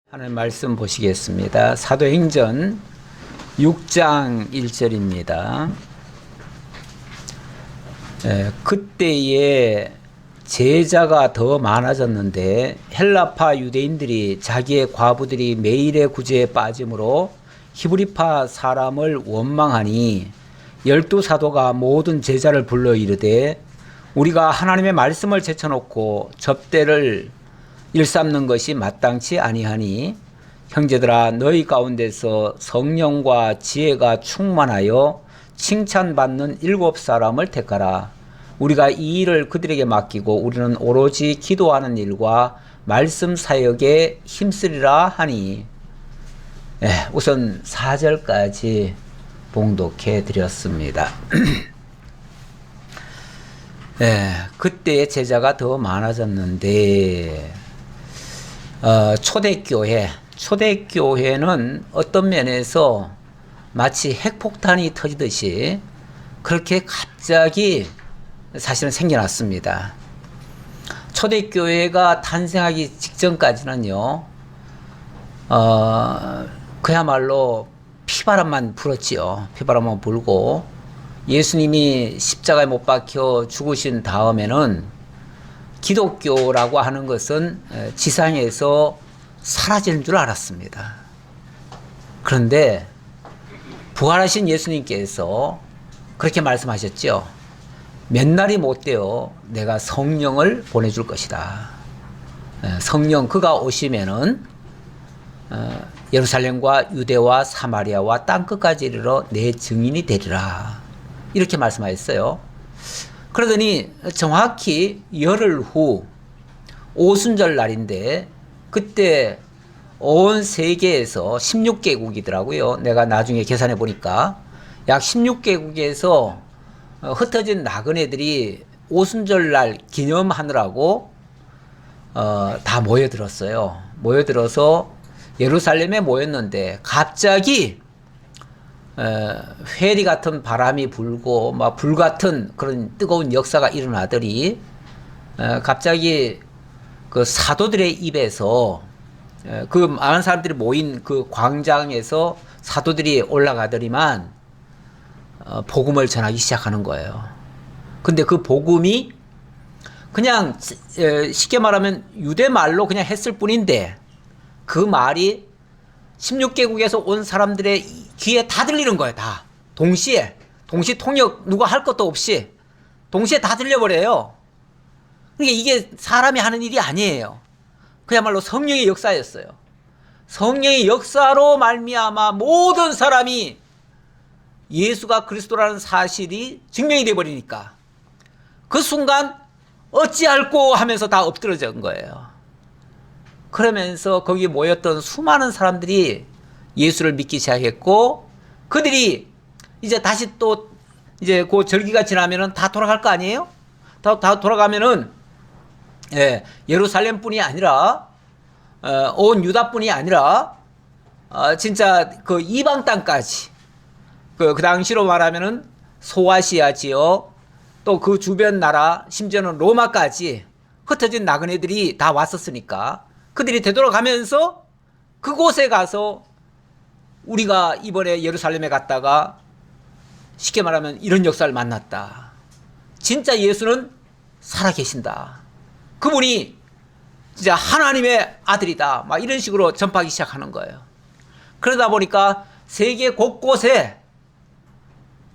하는 말씀 보시겠습니다. 사도행전 6장 1절입니다. 그때에 제자가 더 많아졌는데 헬라파 유대인들이 자기의 과부들이 매일의 구제에 빠짐으로 히브리파 사람을 원망하니 12사도가 모든 제자를 불러 이르되 우리가 하나님의 말씀을 제쳐놓고 접대를 일삼는 것이 마땅치 아니하니 형제들아 너희 가운데서 성령과 지혜가 충만하여 칭찬받는 7사람을 택하라. 우리가 이 일을 그들에게 맡기고 우리는 오로지 기도하는 일과 말씀 사역에 힘쓰리라 하니 우선 4절까지 봉독해 드렸습니다. 그때 제자가 더 많아졌는데 초대교회는 어떤 면에서 마치 핵폭탄이 터지듯이 그렇게 갑자기 사실은 생겨났습니다. 초대교회가 탄생하기 직전까지는요, 그야말로 피바람만 불었지요. 피바람만 불고 예수님이 십자가에 못 박혀 죽으신 다음에는 기독교라고 하는 것은 지상에서 사라지는 줄 알았습니다. 그런데 부활하신 예수님께서 그렇게 말씀하셨죠. 몇 날이 못 되어 내가 성령을 보내줄 것이다. 성령 그가 오시면은 예루살렘과 유대와 사마리아와 땅끝까지 이르러 내 증인이 되리라. 이렇게 말씀하셨어요. 그러더니 정확히 열흘 후 오순절 날인데 그때 온 세계에서 16개국이더라고요. 내가 나중에 계산해 보니까 약 16개국에서 흩어진 나그네들이 오순절 날 기념하느라고 다 모여들었어요. 모여들어서 예루살렘에 모였는데 갑자기 회리 같은 바람이 불고 막 불같은 그런 뜨거운 역사가 일어나더니 갑자기 그 사도들의 입에서 그 많은 사람들이 모인 그 광장에서 사도들이 올라가더니만 복음을 전하기 시작하는 거예요. 근데 그 복음이 그냥 쉽게 말하면 유대 말로 그냥 했을 뿐인데 그 말이 16개국에서 온 사람들의 귀에 다 들리는 거예요. 다 동시 통역 누가 할 것도 없이 동시에 다 들려버려요. 그러니까 이게 사람이 하는 일이 아니에요. 그야말로 성령의 역사였어요. 성령의 역사로 말미암아 모든 사람이 예수가 그리스도라는 사실이 증명이 되어버리니까 그 순간 어찌할꼬 하면서 다 엎드러진 거예요. 그러면서 거기 모였던 수많은 사람들이 예수를 믿기 시작했고 그들이 이제 다시 또 이제 그 절기가 지나면은 다 돌아갈 거 아니에요? 다 돌아가면은 예루살렘뿐이 아니라 온 유다뿐이 아니라 진짜 그 이방 땅까지 그 당시로 말하면은 소아시아 지역 또 그 주변 나라 심지어는 로마까지 흩어진 나그네들이 다 왔었으니까 그들이 되돌아가면서 그곳에 가서 우리가 이번에 예루살렘에 갔다가 쉽게 말하면 이런 역사를 만났다. 진짜 예수는 살아계신다. 그분이 진짜 하나님의 아들이다. 막 이런 식으로 전파하기 시작하는 거예요. 그러다 보니까 세계 곳곳에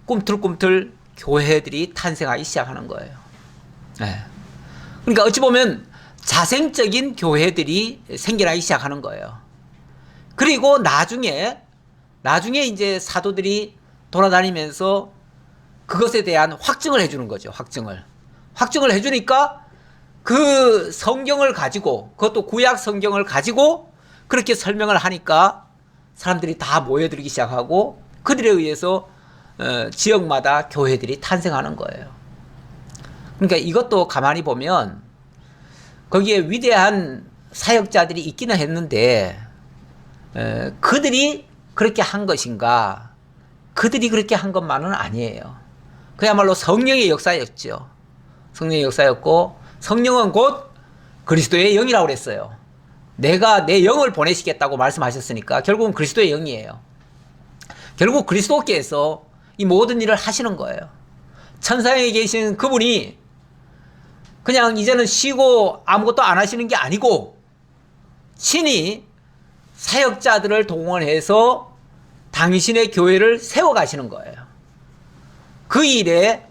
꿈틀꿈틀 교회들이 탄생하기 시작하는 거예요. 그러니까 어찌 보면 자생적인 교회들이 생겨나기 시작하는 거예요. 그리고 나중에 이제 사도들이 돌아다니면서 그것에 대한 확증을 해주는 거죠. 확증을 해주니까 그 성경을 가지고 그것도 구약 성경을 가지고 그렇게 설명을 하니까 사람들이 다 모여들기 시작하고 그들에 의해서 지역마다 교회들이 탄생하는 거예요. 그러니까 이것도 가만히 보면 거기에 위대한 사역자들이 있기는 했는데 그들이 그렇게 한 것인가? 그들이 그렇게 한 것만은 아니에요. 그야말로 성령의 역사였죠. 성령의 역사였고 성령은 곧 그리스도의 영이라고 그랬어요. 내가 내 영을 보내시겠다고 말씀하셨으니까 결국은 그리스도의 영이에요. 결국 그리스도께서 이 모든 일을 하시는 거예요. 천상에 계신 그분이 그냥 이제는 쉬고 아무것도 안 하시는 게 아니고 친히 사역자들을 동원해서 당신의 교회를 세워가시는 거예요. 그 일에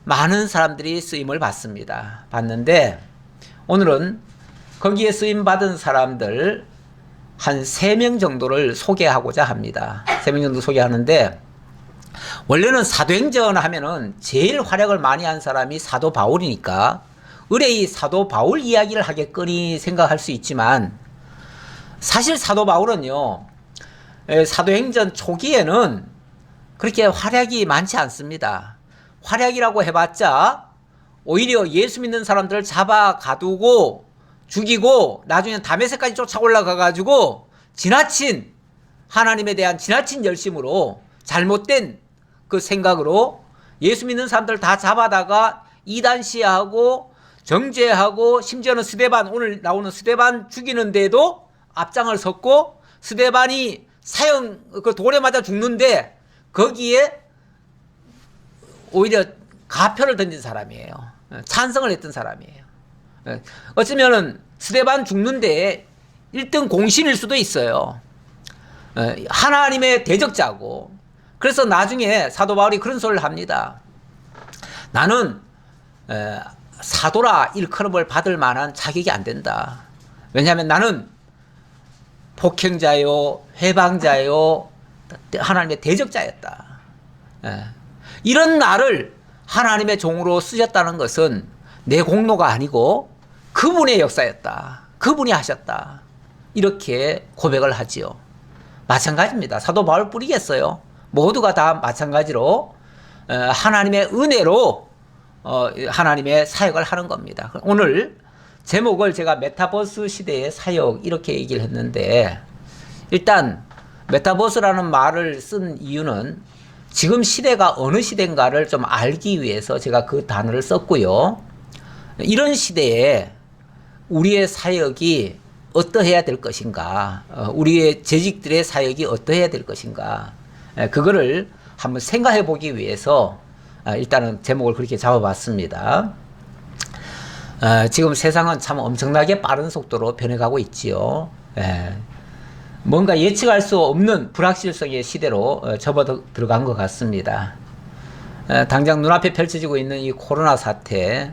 많은 사람들이 쓰임을 받습니다. 받는데 오늘은 거기에 쓰임 받은 사람들 한 3명 정도를 소개하고자 합니다. 3명 정도 소개하는데 원래는 사도행전 하면은 제일 활약을 많이 한 사람이 사도 바울이니까 의뢰이 사도 바울 이야기를 하겠거니 생각할 수 있지만 사실 사도 바울은요 사도행전 초기에는 그렇게 활약이 많지 않습니다. 활약이라고 해봤자 오히려 예수 믿는 사람들을 잡아 가두고 죽이고 나중에 다메섹까지 쫓아 올라가 가지고 지나친 하나님에 대한 지나친 열심으로 잘못된 그 생각으로 예수 믿는 사람들 다 잡아다가 이단시하고 정죄하고 심지어는 스데반, 오늘 나오는 스데반 죽이는데도 앞장을 섰고 스데반이 사형 그 돌에 맞아 죽는데 거기에 오히려 가표를 던진 사람이에요. 찬성을 했던 사람이에요. 어쩌면은 스데반 죽는데 1등 공신일 수도 있어요. 하나님의 대적자고. 그래서 나중에 사도 바울이 그런 소리를 합니다. 나는 사도라 일컬음을 받을 만한 자격이 안 된다. 왜냐하면 나는 폭행자요, 회방자요, 하나님의 대적자였다. 이런 나를 하나님의 종으로 쓰셨다는 것은 내 공로가 아니고 그분의 역사였다. 그분이 하셨다. 이렇게 고백을 하지요. 마찬가지입니다. 사도 바울 뿌리겠어요. 모두가 다 마찬가지로 하나님의 은혜로 하나님의 사역을 하는 겁니다. 오늘 제목을 제가 메타버스 시대의 사역 이렇게 얘기를 했는데 일단 메타버스라는 말을 쓴 이유는 지금 시대가 어느 시대인가를 좀 알기 위해서 제가 그 단어를 썼고요. 이런 시대에 우리의 사역이 어떠해야 될 것인가, 우리의 재직들의 사역이 어떠해야 될 것인가, 그거를 한번 생각해 보기 위해서 일단은 제목을 그렇게 잡아봤습니다. 지금 세상은 참 엄청나게 빠른 속도로 변해가고 있지요. 뭔가 예측할 수 없는 불확실성의 시대로 접어들어간 것 같습니다. 당장 눈앞에 펼쳐지고 있는 이 코로나 사태,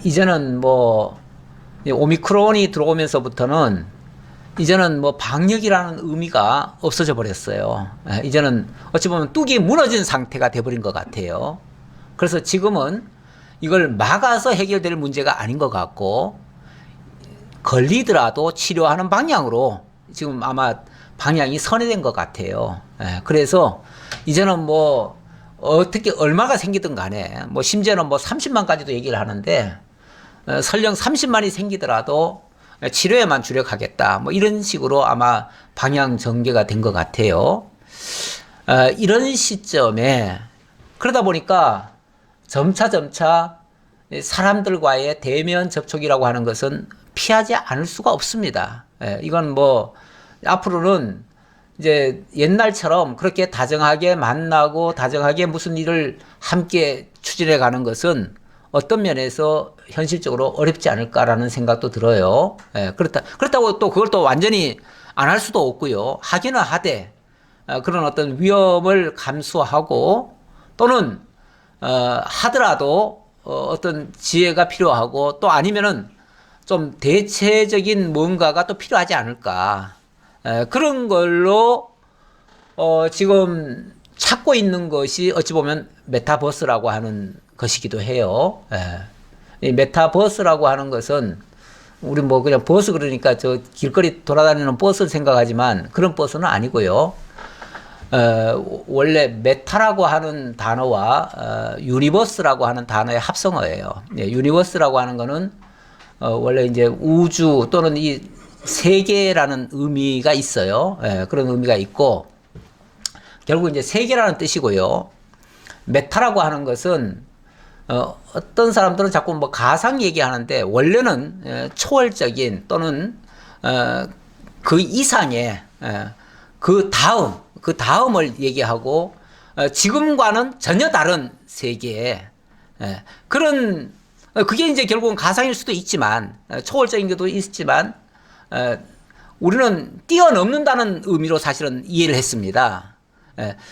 이제는 뭐 오미크론이 들어오면서부터는 이제는 뭐 방역이라는 의미가 없어져 버렸어요. 이제는 어찌 보면 뚝이 무너진 상태가 돼버린 것 같아요. 그래서 지금은 이걸 막아서 해결될 문제가 아닌 것 같고 걸리더라도 치료하는 방향으로 지금 아마 방향이 선회된 것 같아요. 그래서 이제는 뭐 어떻게 얼마가 생기든 간에 뭐 심지어는 뭐 30만까지도 얘기를 하는데 설령 30만이 생기더라도 치료에만 주력하겠다. 뭐 이런 식으로 아마 방향 전개가 된 것 같아요. 이런 시점에 그러다 보니까 점차 사람들과의 대면 접촉이라고 하는 것은 피하지 않을 수가 없습니다. 이건 뭐 앞으로는 이제 옛날처럼 그렇게 다정하게 만나고 다정하게 무슨 일을 함께 추진해 가는 것은 어떤 면에서 현실적으로 어렵지 않을까라는 생각도 들어요. 그렇다고 또 그걸 또 완전히 안 할 수도 없고요. 하기는 하되 그런 어떤 위험을 감수하고 또는 하더라도 어떤 지혜가 필요하고 또 아니면은 좀 대체적인 뭔가가 또 필요하지 않을까. 그런 걸로 지금 찾고 있는 것이 어찌 보면 메타버스라고 하는 것이기도 해요. 이 메타버스라고 하는 것은 우리 뭐 그냥 버스 그러니까 저 길거리 돌아다니는 버스를 생각하지만 그런 버스는 아니고요. 원래 메타라고 하는 단어와 유니버스라고 하는 단어의 합성어예요. 유니버스라고 하는 거는 원래 이제 우주 또는 이 세계라는 의미가 있어요. 그런 의미가 있고 결국 이제 세계라는 뜻이고요. 메타라고 하는 것은 어떤 사람들은 자꾸 뭐 가상 얘기하는데 원래는 초월적인 또는 그 이상의 그 다음을 얘기하고 지금과는 전혀 다른 세계에 그런 그게 이제 결국은 가상일 수도 있지만 초월적인 것도 있지만 우리는 뛰어넘는다는 의미로 사실은 이해를 했습니다.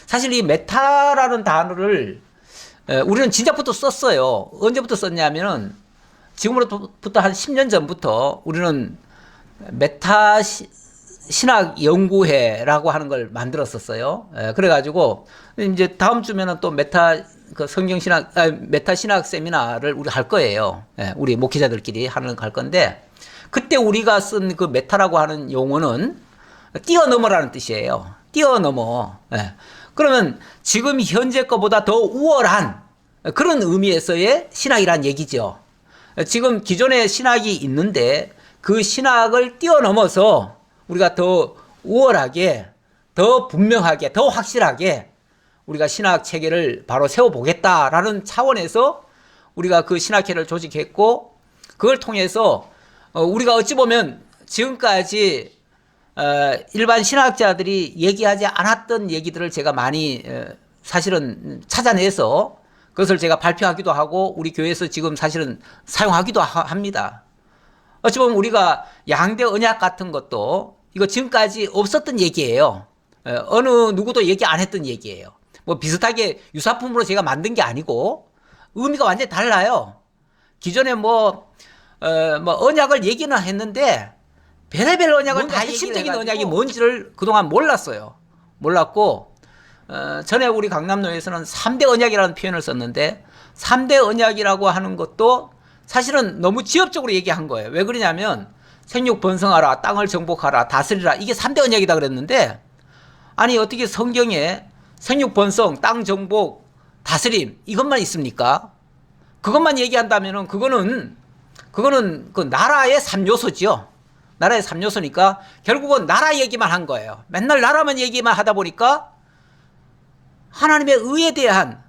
사실 이 메타라는 단어를 우리는 진작부터 썼어요. 언제부터 썼냐면은 지금으로부터 한 10년 전부터 우리는 메타 신학 연구회라고 하는 걸 만들었었어요. 그래가지고 이제 다음 주면은 또 메타 그 성경 신학, 메타 신학 세미나를 우리 할 거예요. 우리 목회자들끼리 할 건데 그때 우리가 쓴 그 메타라고 하는 용어는 뛰어넘어라는 뜻이에요. 뛰어넘어. 그러면 지금 현재 거보다 더 우월한 그런 의미에서의 신학이란 얘기죠. 지금 기존의 신학이 있는데 그 신학을 뛰어넘어서 우리가 더 우월하게, 더 분명하게, 더 확실하게 우리가 신학 체계를 바로 세워보겠다라는 차원에서 우리가 그 신학회를 조직했고 그걸 통해서 우리가 어찌 보면 지금까지 일반 신학자들이 얘기하지 않았던 얘기들을 제가 많이 사실은 찾아내서 그것을 제가 발표하기도 하고 우리 교회에서 지금 사실은 사용하기도 합니다. 어찌 보면 우리가 양대 언약 같은 것도 이거 지금까지 없었던 얘기예요. 어느 누구도 얘기 안 했던 얘기예요. 뭐 비슷하게 유사품으로 제가 만든 게 아니고 의미가 완전히 달라요. 기존에 뭐 언약을 얘기는 했는데 별의별 언약을 다 핵심적인 언약이 뭔지를 그동안 몰랐어요. 몰랐고 전에 우리 강남노에서는 3대 언약이라는 표현을 썼는데 3대 언약이라고 하는 것도 사실은 너무 지엽적으로 얘기한 거예요. 왜 그러냐면 생육 번성하라, 땅을 정복하라, 다스리라 이게 3대 언약이다 그랬는데 아니 어떻게 성경에 생육 번성, 땅 정복, 다스림 이것만 있습니까? 그것만 얘기한다면은 그거는 그 나라의 3요소죠. 나라의 3요소니까 결국은 나라 얘기만 한 거예요. 맨날 나라만 얘기만 하다 보니까 하나님의 의에 대한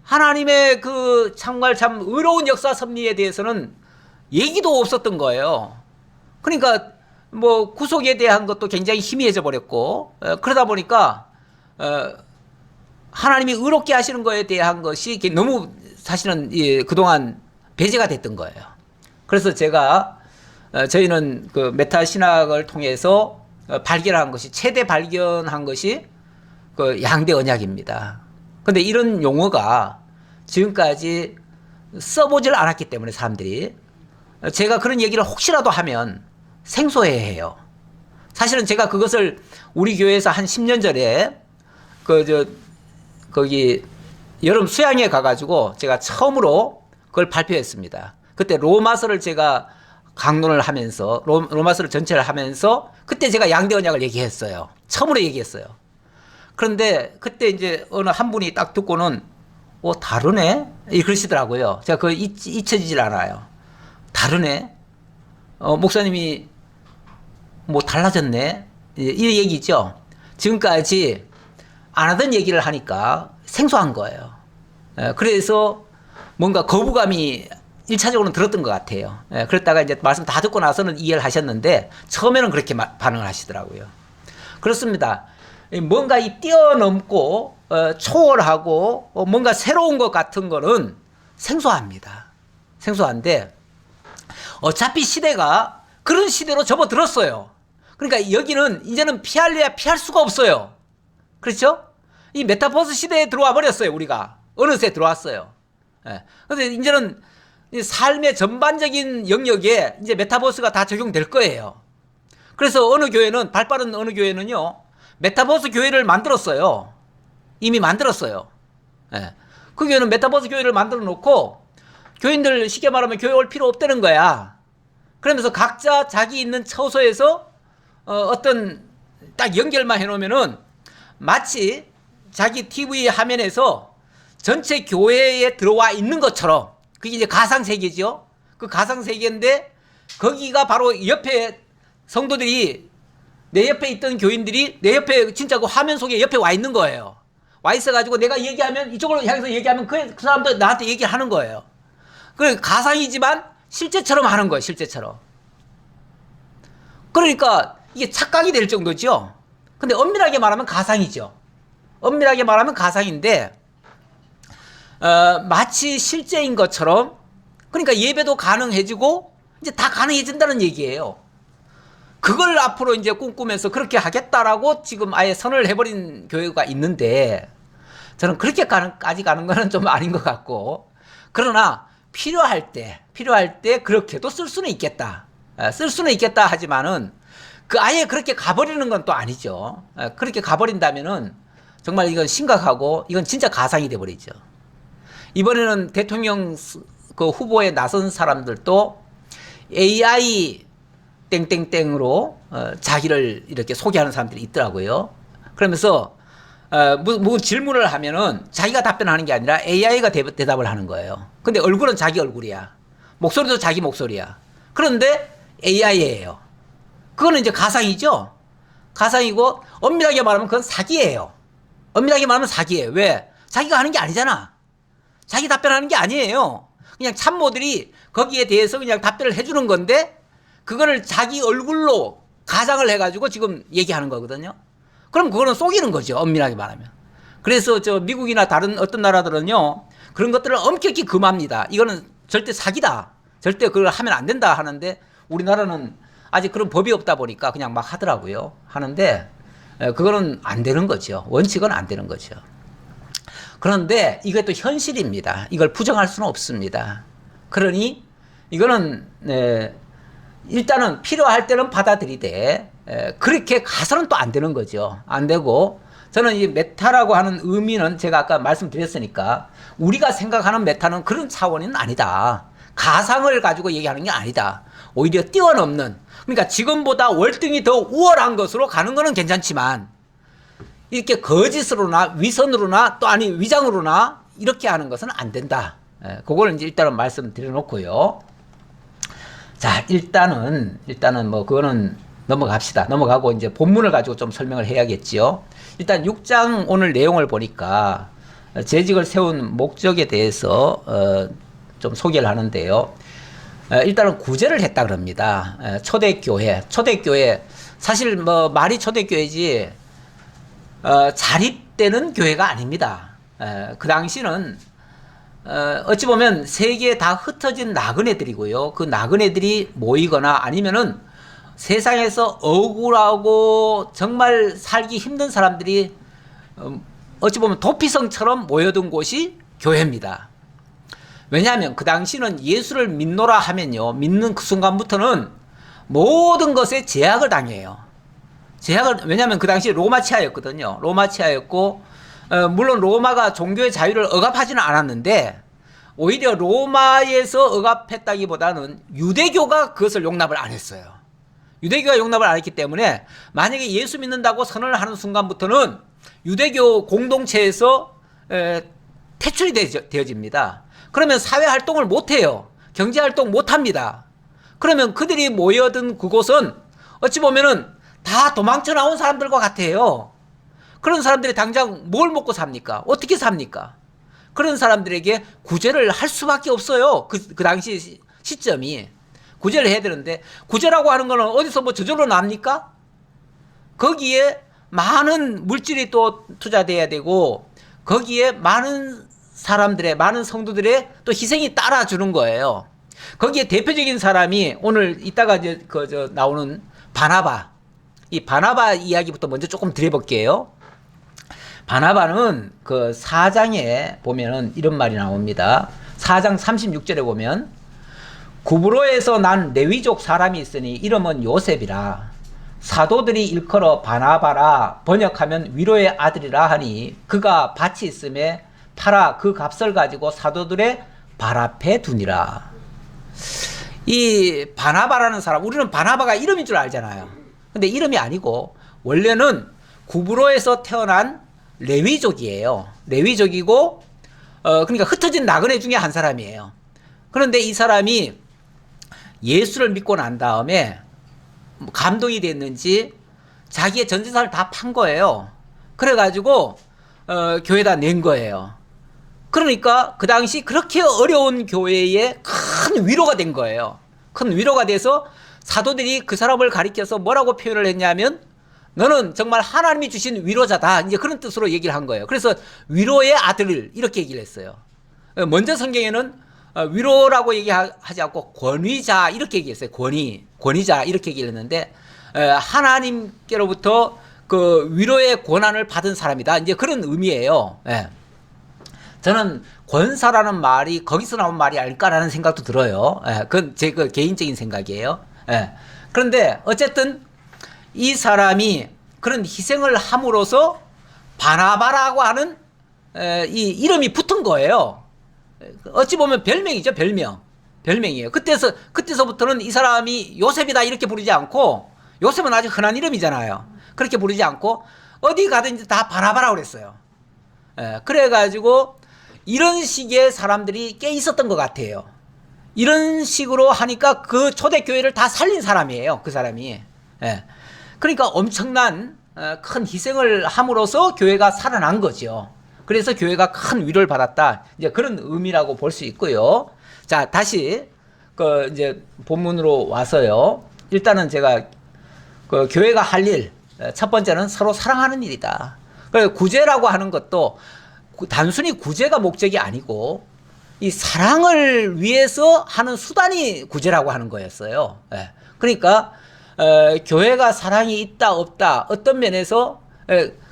하나님의 그 정말 참 의로운 역사 섭리에 대해서는 얘기도 없었던 거예요. 그러니까 뭐 구속에 대한 것도 굉장히 희미해져 버렸고 그러다 보니까 하나님이 의롭게 하시는 거에 대한 것이 너무 사실은 그동안 배제가 됐던 거예요. 그래서 제가 저희는 그 메타 신학을 통해서 발견한 것이 최대 발견한 것이 그 양대 언약입니다. 근데 이런 용어가 지금까지 써보질 않았기 때문에 사람들이 제가 그런 얘기를 혹시라도 하면 생소해해요. 사실은 제가 그것을 우리 교회에서 한 10년 전에 거기 여름 수양에 가가지고 제가 처음으로 그걸 발표했습니다. 그때 로마서를 제가 강론을 하면서 로마서를 전체를 하면서 그때 제가 양대 언약을 얘기했어요. 처음으로 얘기했어요. 그런데 그때 이제 어느 한 분이 딱 듣고는 다르네? 그러시더라고요. 제가 그거 잊혀지질 않아요. 다르네? 목사님이 뭐 달라졌네? 이 얘기죠. 지금까지 안 하던 얘기를 하니까 생소한 거예요. 그래서 뭔가 거부감이 1차적으로는 들었던 것 같아요. 그랬다가 이제 말씀 다 듣고 나서는 이해를 하셨는데 처음에는 그렇게 반응을 하시더라고요. 그렇습니다. 뭔가 이 뛰어넘고 초월하고 뭔가 새로운 것 같은 거는 생소합니다. 생소한데 어차피 시대가 그런 시대로 접어들었어요. 그러니까 여기는 이제는 피할래야 피할 수가 없어요. 그렇죠? 이 메타버스 시대에 들어와 버렸어요. 우리가 어느새 들어왔어요. 그런데 이제는 삶의 전반적인 영역에 이제 메타버스가 다 적용될 거예요. 그래서 어느 교회는 발빠른 어느 교회는요 메타버스 교회를 만들었어요. 이미 만들었어요. 그 교회는 메타버스 교회를 만들어 놓고 교인들 쉽게 말하면 교회 올 필요 없다는 거야. 그러면서 각자 자기 있는 처소에서 어떤 딱 연결만 해놓으면은 마치 자기 TV 화면에서 전체 교회에 들어와 있는 것처럼 그게 이제 가상세계죠. 그 가상세계인데 거기가 바로 옆에 성도들이 내 옆에 있던 교인들이 내 옆에 진짜 그 화면 속에 옆에 와 있는 거예요. 와 있어가지고 내가 얘기하면 이쪽으로 향해서 얘기하면 그 사람도 나한테 얘기를 하는 거예요. 그 가상이지만 실제처럼 하는 거예요. 실제처럼. 그러니까 이게 착각이 될 정도죠. 근데 엄밀하게 말하면 가상이죠. 엄밀하게 말하면 가상인데 마치 실제인 것처럼, 그러니까 예배도 가능해지고 이제 다 가능해진다는 얘기예요. 그걸 앞으로 이제 꿈꾸면서 그렇게 하겠다라고 지금 아예 선언을 해버린 교회가 있는데, 저는 그렇게까지 가는 거는 좀 아닌 것 같고, 그러나 필요할 때 그렇게도 쓸 수는 있겠다. 쓸 수는 있겠다 하지만은 그 아예 그렇게 가버리는 건 또 아니죠. 그렇게 가버린다면은 정말 이건 심각하고 이건 진짜 가상이 돼버리죠. 이번에는 대통령 그 후보에 나선 사람들도 AI 땡땡땡으로 자기를 이렇게 소개하는 사람들이 있더라고요. 그러면서 뭐 질문을 하면은 자기가 답변하는 게 아니라 AI가 대답을 하는 거예요. 근데 얼굴은 자기 얼굴이야. 목소리도 자기 목소리야. 그런데 AI예요. 그거는 이제 가상이죠. 가상이고 엄밀하게 말하면 그건 사기예요. 엄밀하게 말하면 사기예요. 왜? 자기가 하는 게 아니잖아. 자기 답변하는 게 아니에요. 그냥 참모들이 거기에 대해서 그냥 답변을 해주는 건데, 그거를 자기 얼굴로 가상을 해가지고 지금 얘기하는 거거든요. 그럼 그거는 속이는 거죠. 엄밀하게 말하면. 그래서 저 미국이나 다른 어떤 나라들은요, 그런 것들을 엄격히 금합니다. 이거는 절대 사기다. 절대 그걸 하면 안 된다 하는데, 우리나라는 아직 그런 법이 없다 보니까 그냥 막 하더라고요. 하는데 그거는 안 되는 거죠. 원칙은 안 되는 거죠. 그런데 이것도 현실입니다. 이걸 부정할 수는 없습니다. 그러니 이거는 일단은 필요할 때는 받아들이되 그렇게 가서는 또 안 되는 거죠. 안 되고, 저는 이 메타라고 하는 의미는 제가 아까 말씀드렸으니까 우리가 생각하는 메타는 그런 차원은 아니다. 가상을 가지고 얘기하는 게 아니다. 오히려 뛰어넘는, 그러니까 지금보다 월등히 더 우월한 것으로 가는 거는 괜찮지만 이렇게 거짓으로나 위선으로나 또 아니 위장으로나 이렇게 하는 것은 안 된다. 그거를 이제 일단은 말씀드려 놓고요. 자, 일단은 뭐 그거는 넘어갑시다. 넘어가고 이제 본문을 가지고 좀 설명을 해야겠지요. 일단 6장 오늘 내용을 보니까 재직을 세운 목적에 대해서 좀 소개를 하는데요. 일단은 구제를 했다 그럽니다. 초대교회 사실 뭐 말이 초대교회지 자립되는 교회가 아닙니다. 그 당시는 어찌 보면 세계에 다 흩어진 나그네들이고요. 그 나그네들이 모이거나 아니면은 세상에서 억울하고 정말 살기 힘든 사람들이 어찌 보면 도피성처럼 모여든 곳이 교회입니다. 왜냐하면 그 당시는 예수를 믿노라 하면요, 믿는 그 순간부터는 모든 것에 제약을 당해요. 왜냐하면 그 당시 로마 치하였거든요. 로마 치하였고, 물론 로마가 종교의 자유를 억압하지는 않았는데, 오히려 로마에서 억압했다기보다는 유대교가 그것을 용납을 안 했어요. 유대교가 용납을 안 했기 때문에 만약에 예수 믿는다고 선언을 하는 순간부터는 유대교 공동체에서 퇴출이 되어집니다. 그러면 사회활동을 못해요. 경제활동 못합니다. 그러면 그들이 모여든 그곳은 어찌 보면은 다 도망쳐 나온 사람들과 같아요. 그런 사람들이 당장 뭘 먹고 삽니까? 어떻게 삽니까? 그런 사람들에게 구제를 할 수밖에 없어요. 그 당시 시점이. 구제를 해야 되는데, 구제라고 하는 거는 어디서 뭐 저절로 납니까? 거기에 많은 물질이 또 투자돼야 되고, 거기에 많은 사람들의, 많은 성도들의 또 희생이 따라주는 거예요. 거기에 대표적인 사람이 오늘 이따가 이제 나오는 바나바. 이 바나바 이야기부터 먼저 조금 드려볼게요. 바나바는 그 4장에 보면은 이런 말이 나옵니다. 4장 36절에 보면, 구브로에서 난 레위족 사람이 있으니 이름은 요셉이라. 사도들이 일컬어 바나바라, 번역하면 위로의 아들이라 하니 그가 밭이 있음에 팔아 그 값을 가지고 사도들의 발 앞에 두니라. 이 바나바라는 사람, 우리는 바나바가 이름인 줄 알잖아요. 근데 이름이 아니고 원래는 구브로에서 태어난 레위족이에요. 레위족이고 그러니까 흩어진 나그네 중에 한 사람이에요. 그런데 이 사람이 예수를 믿고 난 다음에 감동이 됐는지 자기의 전 재산을 다 판 거예요. 그래가지고 교회에다 낸 거예요. 그러니까 그 당시 그렇게 어려운 교회에 큰 위로가 된 거예요. 큰 위로가 돼서 사도들이 그 사람을 가리켜서 뭐라고 표현을 했냐면 너는 정말 하나님이 주신 위로자다. 이제 그런 뜻으로 얘기를 한 거예요. 그래서 위로의 아들 이렇게 얘기를 했어요. 먼저 성경에는 위로라고 얘기하지 않고 권위자 이렇게 얘기했어요. 권위자 이렇게 얘기를 했는데 하나님께로부터 그 위로의 권한을 받은 사람이다. 이제 그런 의미예요. 예. 저는 권사라는 말이 거기서 나온 말이 아닐까라는 생각도 들어요. 예. 그건 제 그 개인적인 생각이에요. 예. 그런데 어쨌든 이 사람이 그런 희생을 함으로써 바나바라고 하는 이 이름이 붙은 거예요. 어찌 보면 별명이죠, 별명이에요. 그때서부터는 이 사람이 요셉이다 이렇게 부르지 않고, 요셉은 아주 흔한 이름이잖아요. 그렇게 부르지 않고 어디 가든지 다 바나바라고 그랬어요. 그래가지고 이런 식의 사람들이 꽤 있었던 것 같아요. 이런 식으로 하니까 그 초대교회를 다 살린 사람이에요, 그 사람이. 그러니까 엄청난 큰 희생을 함으로써 교회가 살아난 거죠. 그래서 교회가 큰 위로를 받았다. 이제 그런 의미라고 볼 수 있고요. 자, 다시 그 이제 본문으로 와서요. 일단은 제가 그 교회가 할 일, 첫 번째는 서로 사랑하는 일이다. 그래서 구제라고 하는 것도 단순히 구제가 목적이 아니고 이 사랑을 위해서 하는 수단이 구제라고 하는 거였어요. 그러니까 교회가 사랑이 있다 없다 어떤 면에서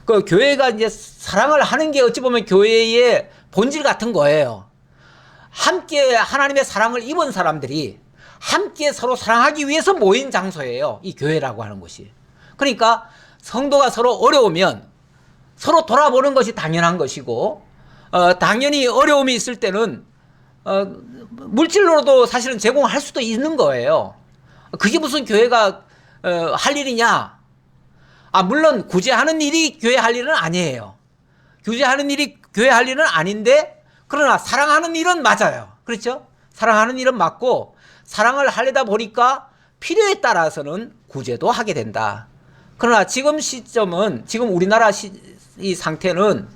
그 교회가 이제 사랑을 하는 게 어찌 보면 교회의 본질 같은 거예요. 함께 하나님의 사랑을 입은 사람들이 함께 서로 사랑하기 위해서 모인 장소예요. 이 교회라고 하는 곳이. 그러니까 성도가 서로 어려우면 서로 돌아보는 것이 당연한 것이고, 당연히 어려움이 있을 때는 물질로도 사실은 제공할 수도 있는 거예요. 그게 무슨 교회가 할 일이냐? 물론 구제하는 일이 교회 할 일은 아니에요. 구제하는 일이 교회 할 일은 아닌데, 그러나 사랑하는 일은 맞아요. 그렇죠? 사랑하는 일은 맞고, 사랑을 하려다 보니까 필요에 따라서는 구제도 하게 된다. 그러나 지금 시점은, 지금 우리나라 이 상태는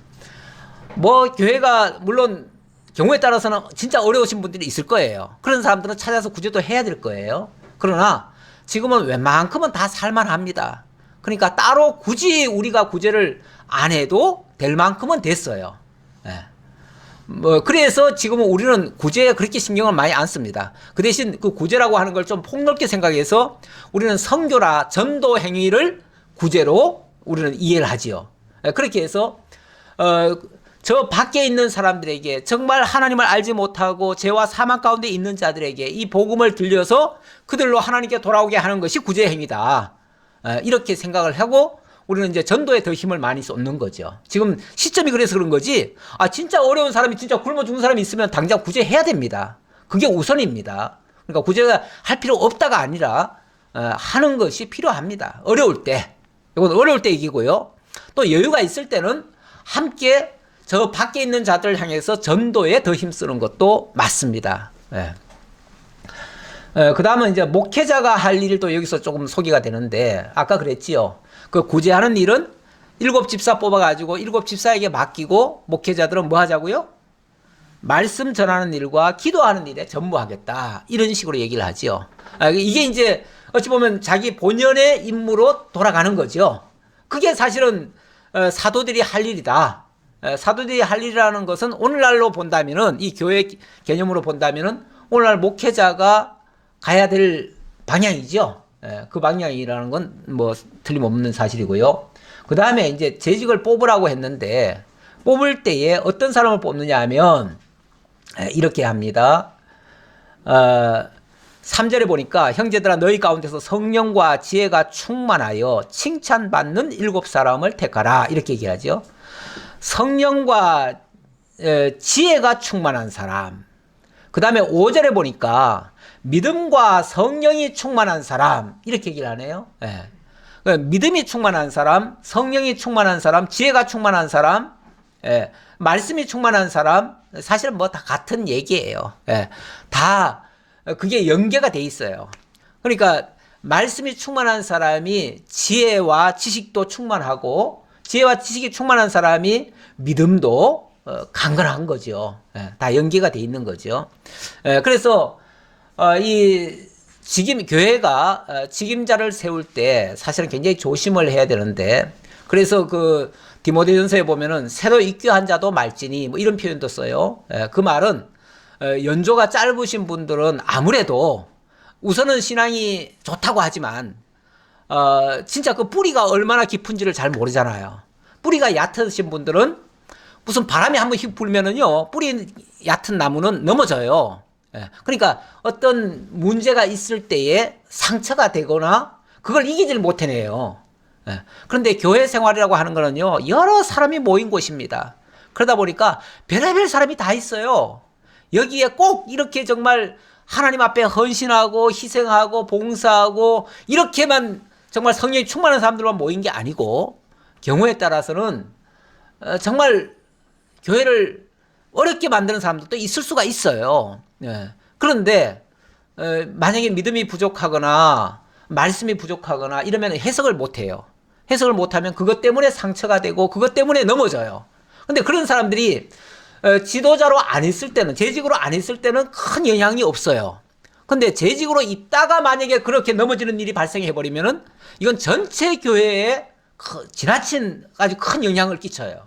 뭐 교회가 물론 경우에 따라서는 진짜 어려우신 분들이 있을 거예요. 그런 사람들은 찾아서 구제도 해야 될 거예요. 그러나 지금은 웬만큼은 다 살만합니다. 그러니까 따로 굳이 우리가 구제를 안 해도 될 만큼은 됐어요. 그래서 지금은 우리는 구제에 그렇게 신경을 많이 안 씁니다. 그 대신 그 구제라고 하는 걸 좀 폭넓게 생각해서 우리는 선교라 전도 행위를 구제로 우리는 이해를 하지요. 그렇게 해서 저 밖에 있는 사람들에게 정말 하나님을 알지 못하고 죄와 사망 가운데 있는 자들에게 이 복음을 들려서 그들로 하나님께 돌아오게 하는 것이 구제 행위다. 이렇게 생각을 하고 우리는 이제 전도에 더 힘을 많이 쏟는 거죠. 지금 시점이 그래서 그런 거지. 진짜 어려운 사람이 진짜 굶어 죽는 사람이 있으면 당장 구제해야 됩니다. 그게 우선입니다. 그러니까 구제가 할 필요 없다가 아니라 하는 것이 필요합니다. 어려울 때. 이건 어려울 때 얘기고요. 또 여유가 있을 때는 함께 저 밖에 있는 자들을 향해서 전도에 더 힘쓰는 것도 맞습니다. 그 다음은 이제 목회자가 할 일도 여기서 조금 소개가 되는데, 아까 그랬지요. 그 구제하는 일은 7 집사 뽑아가지고 7 집사에게 맡기고, 목회자들은 뭐 하자고요? 말씀 전하는 일과 기도하는 일에 전무하겠다. 이런 식으로 얘기를 하지요. 이게 이제 어찌 보면 자기 본연의 임무로 돌아가는 거죠. 그게 사실은 사도들이 할 일이다. 사도들이 할 일이라는 것은 오늘날로 본다면은, 이 교회 개념으로 본다면은 오늘날 목회자가 가야 될 방향이죠. 그 방향이라는 건 뭐 틀림없는 사실이고요. 그 다음에 이제 재직을 뽑으라고 했는데, 뽑을 때에 어떤 사람을 뽑느냐 하면 이렇게 합니다. 3절에 보니까 형제들아 너희 가운데서 성령과 지혜가 충만하여 칭찬받는 7 사람을 택하라. 이렇게 얘기하죠. 성령과 지혜가 충만한 사람. 그 다음에 5절에 보니까 믿음과 성령이 충만한 사람. 이렇게 얘기를 하네요. 믿음이 충만한 사람, 성령이 충만한 사람, 지혜가 충만한 사람, 말씀이 충만한 사람, 사실은 뭐 다 같은 얘기예요. 다 그게 연계가 돼 있어요. 그러니까 말씀이 충만한 사람이 지혜와 지식도 충만하고, 지혜와 지식이 충만한 사람이 믿음도 강건한 거죠. 다 연계가 돼 있는 거죠. 그래서 이 교회가 직임자를 세울 때 사실은 굉장히 조심을 해야 되는데, 그래서 그 디모데전서에 보면은 새로 입교한 자도 말지니 뭐 이런 표현도 써요. 그 말은 연조가 짧으신 분들은 아무래도 우선은 신앙이 좋다고 하지만 진짜 그 뿌리가 얼마나 깊은지를 잘 모르잖아요. 뿌리가 얕으신 분들은 무슨 바람이 한번 휙 불면은요, 뿌리 얕은 나무는 넘어져요. 그러니까 어떤 문제가 있을 때에 상처가 되거나 그걸 이기질 못해내요. 그런데 교회 생활이라고 하는 거는요, 여러 사람이 모인 곳입니다. 그러다 보니까 별의별 사람이 다 있어요. 여기에 꼭 이렇게 정말 하나님 앞에 헌신하고 희생하고 봉사하고 이렇게만 정말 성령이 충만한 사람들만 모인 게 아니고, 경우에 따라서는 정말 교회를 어렵게 만드는 사람들도 있을 수가 있어요. 그런데 만약에 믿음이 부족하거나 말씀이 부족하거나 이러면 해석을 못해요. 해석을 못하면 그것 때문에 상처가 되고 그것 때문에 넘어져요. 근데 그런 사람들이 지도자로 안 있을 때는, 재직으로 안 있을 때는 큰 영향이 없어요. 근데 재직으로 있다가 만약에 그렇게 넘어지는 일이 발생해버리면은 이건 전체 교회에 지나친 아주 큰 영향을 끼쳐요.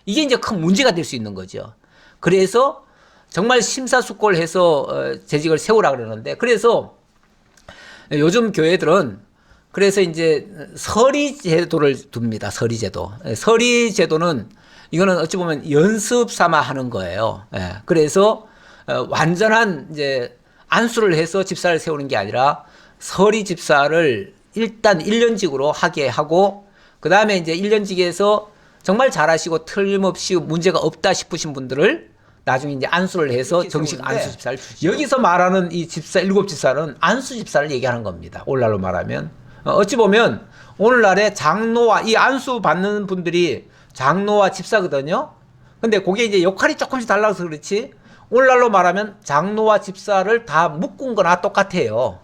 이게 이제 큰 문제가 될 수 있는 거죠. 그래서 정말 심사숙고해서 재직을 세우라 그러는데, 그래서 요즘 교회들은 그래서 이제 서리 제도를 둡니다. 서리 제도. 서리 제도는 이거는 어찌 보면 연습 삼아 하는 거예요. 그래서 완전한 이제 안수를 해서 집사를 세우는 게 아니라 서리 집사를 일단 1년직으로 하게 하고, 그 다음에 이제 1년직에서 정말 잘하시고 틀림없이 문제가 없다 싶으신 분들을 나중에 이제 안수를 해서 정식 안수 집사를 주시죠. 여기서 말하는 이 집사, 7 집사는 안수 집사를 얘기하는 겁니다. 오늘날로 말하면. 어찌 보면 오늘날에 장로와 이 안수 받는 분들이 장로와 집사거든요. 근데 그게 이제 역할이 조금씩 달라서 그렇지, 오늘날로 말하면 장로와 집사를 다 묶은 거나 똑같아요.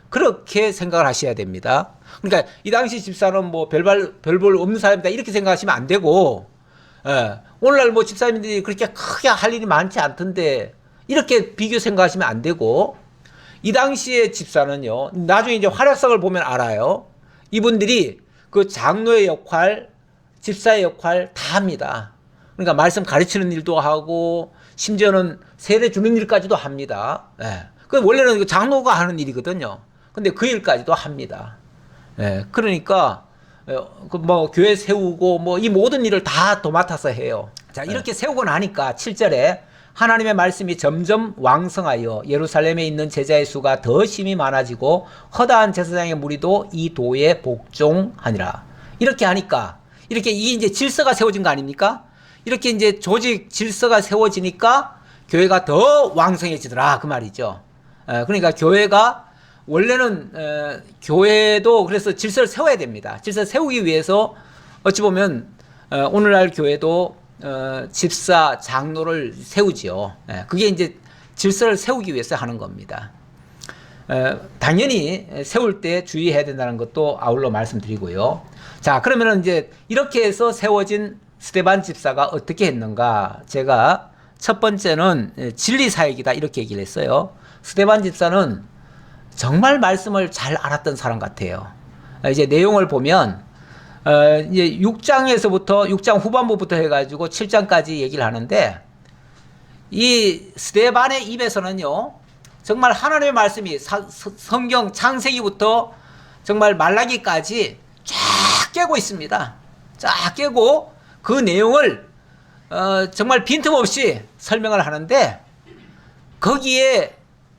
그렇게 생각을 하셔야 됩니다. 그러니까 이 당시 집사는 뭐 별볼 없는 사람이다 이렇게 생각하시면 안 되고, 오늘날 뭐 집사님들이 그렇게 크게 할 일이 많지 않던데 이렇게 비교 생각하시면 안 되고, 이 당시의 집사는요, 나중에 이제 활약상을 보면 알아요. 이분들이 그 장로의 역할, 집사의 역할 다 합니다. 그러니까 말씀 가르치는 일도 하고 심지어는 세례 주는 일까지도 합니다. 그 원래는 장로가 하는 일이거든요. 근데 그 일까지도 합니다. 그러니까 뭐 교회 세우고 뭐 이 모든 일을 다 도맡아서 해요. 자, 이렇게 세우고 나니까 7절에 하나님의 말씀이 점점 왕성하여 예루살렘에 있는 제자의 수가 더 심히 많아지고 허다한 제사장의 무리도 이 도에 복종하니라. 이렇게 하니까, 이렇게 이게 이제 질서가 세워진 거 아닙니까? 이렇게 이제 조직 질서가 세워지니까 교회가 더 왕성해지더라 그 말이죠. 그러니까 교회가 원래는 교회도 그래서 질서를 세워야 됩니다. 질서를 세우기 위해서 어찌 보면 오늘날 교회도 집사, 장로를 세우지요. 그게 이제 질서를 세우기 위해서 하는 겁니다. 당연히 세울 때 주의해야 된다는 것도 아울러 말씀드리고요. 자, 그러면은 이제 이렇게 해서 세워진 스데반 집사가 어떻게 했는가? 제가 첫 번째는 진리 사역이다 이렇게 얘기를 했어요. 스데반 집사는 정말 말씀을 잘 알았던 사람 같아요. 이제 내용을 보면 이제 6장 후반부부터 해가지고 7장까지 얘기를 하는데, 이 스데반의 입에서는요 정말 하나님의 말씀이 성경 창세기부터 정말 말라기까지 쫙 깨고 있습니다. 쫙 깨고 그 내용을 정말 빈틈없이 설명을 하는데, 거기에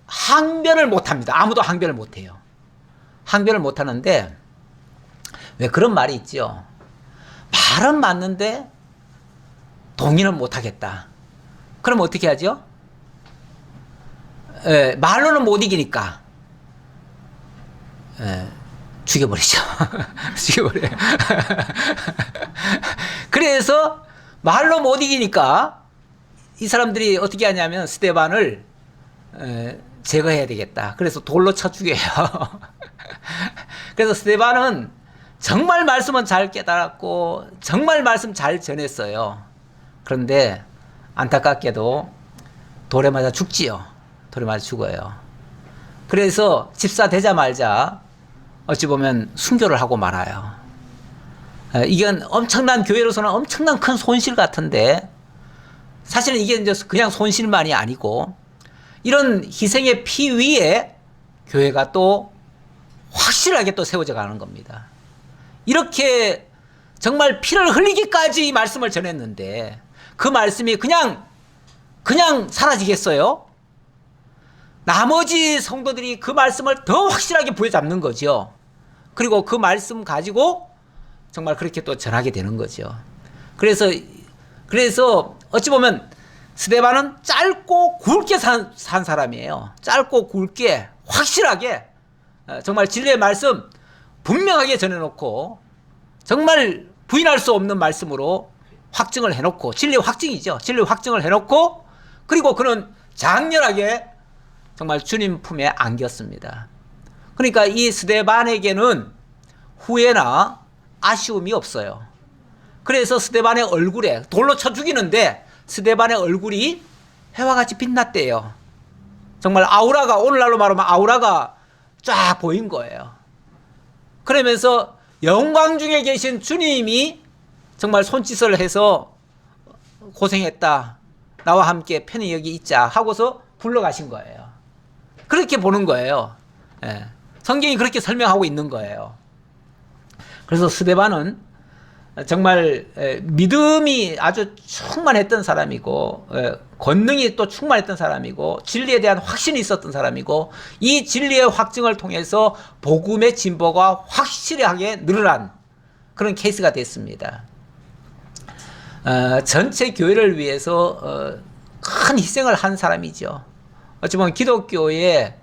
항변을 못합니다. 아무도 항변을 못해요. 항변을 못하는데, 왜 그런 말이 있죠. 말은 맞는데 동의는 못하겠다. 그럼 어떻게 하죠? 말로는 못 이기니까 죽여버리죠. 죽여버려요. 그래서 말로 못 이기니까 이 사람들이 어떻게 하냐면 스데반을 제거해야 되겠다. 그래서 돌로 쳐 죽여요. 그래서 스데반은 정말 말씀은 잘 깨달았고 정말 말씀 잘 전했어요. 그런데 안타깝게도 돌에 맞아 죽지요. 돌에 맞아 죽어요. 그래서 집사 되자마자 어찌 보면 순교를 하고 말아요. 이건 엄청난, 교회로서는 엄청난 큰 손실 같은데, 사실은 이게 이제 그냥 손실만이 아니고, 이런 희생의 피 위에 교회가 또 확실하게 또 세워져 가는 겁니다. 이렇게 정말 피를 흘리기까지 말씀을 전했는데, 그 말씀이 그냥 사라지겠어요? 나머지 성도들이 그 말씀을 더 확실하게 부여잡는 거죠. 그리고 그 말씀 가지고 정말 그렇게 또 전하게 되는 거죠. 그래서 어찌 보면 스데반은 짧고 굵게 산 사람이에요. 짧고 굵게 확실하게 정말 진리의 말씀 분명하게 전해놓고 정말 부인할 수 없는 말씀으로 확증을 해놓고, 진리 확증이죠. 진리 확증을 해놓고, 그리고 그는 장렬하게 정말 주님 품에 안겼습니다. 그러니까 이 스데반에게는 후회나 아쉬움이 없어요. 그래서 스데반의 얼굴에 돌로 쳐 죽이는데 스데반의 얼굴이 해와 같이 빛났대요. 정말 아우라가, 오늘날로 말하면 아우라가 쫙 보인 거예요. 그러면서 영광 중에 계신 주님이 정말 손짓을 해서 고생했다, 나와 함께 편히 여기 있자 하고서 불러가신 거예요. 그렇게 보는 거예요. 예. 성경이 그렇게 설명하고 있는 거예요. 그래서 스데반은 정말 믿음이 아주 충만했던 사람이고, 권능이 또 충만했던 사람이고, 진리에 대한 확신이 있었던 사람이고, 이 진리의 확증을 통해서 복음의 진보가 확실하게 늘어난 그런 케이스가 됐습니다. 전체 교회를 위해서 큰 희생을 한 사람이죠. 어찌 보면 기독교에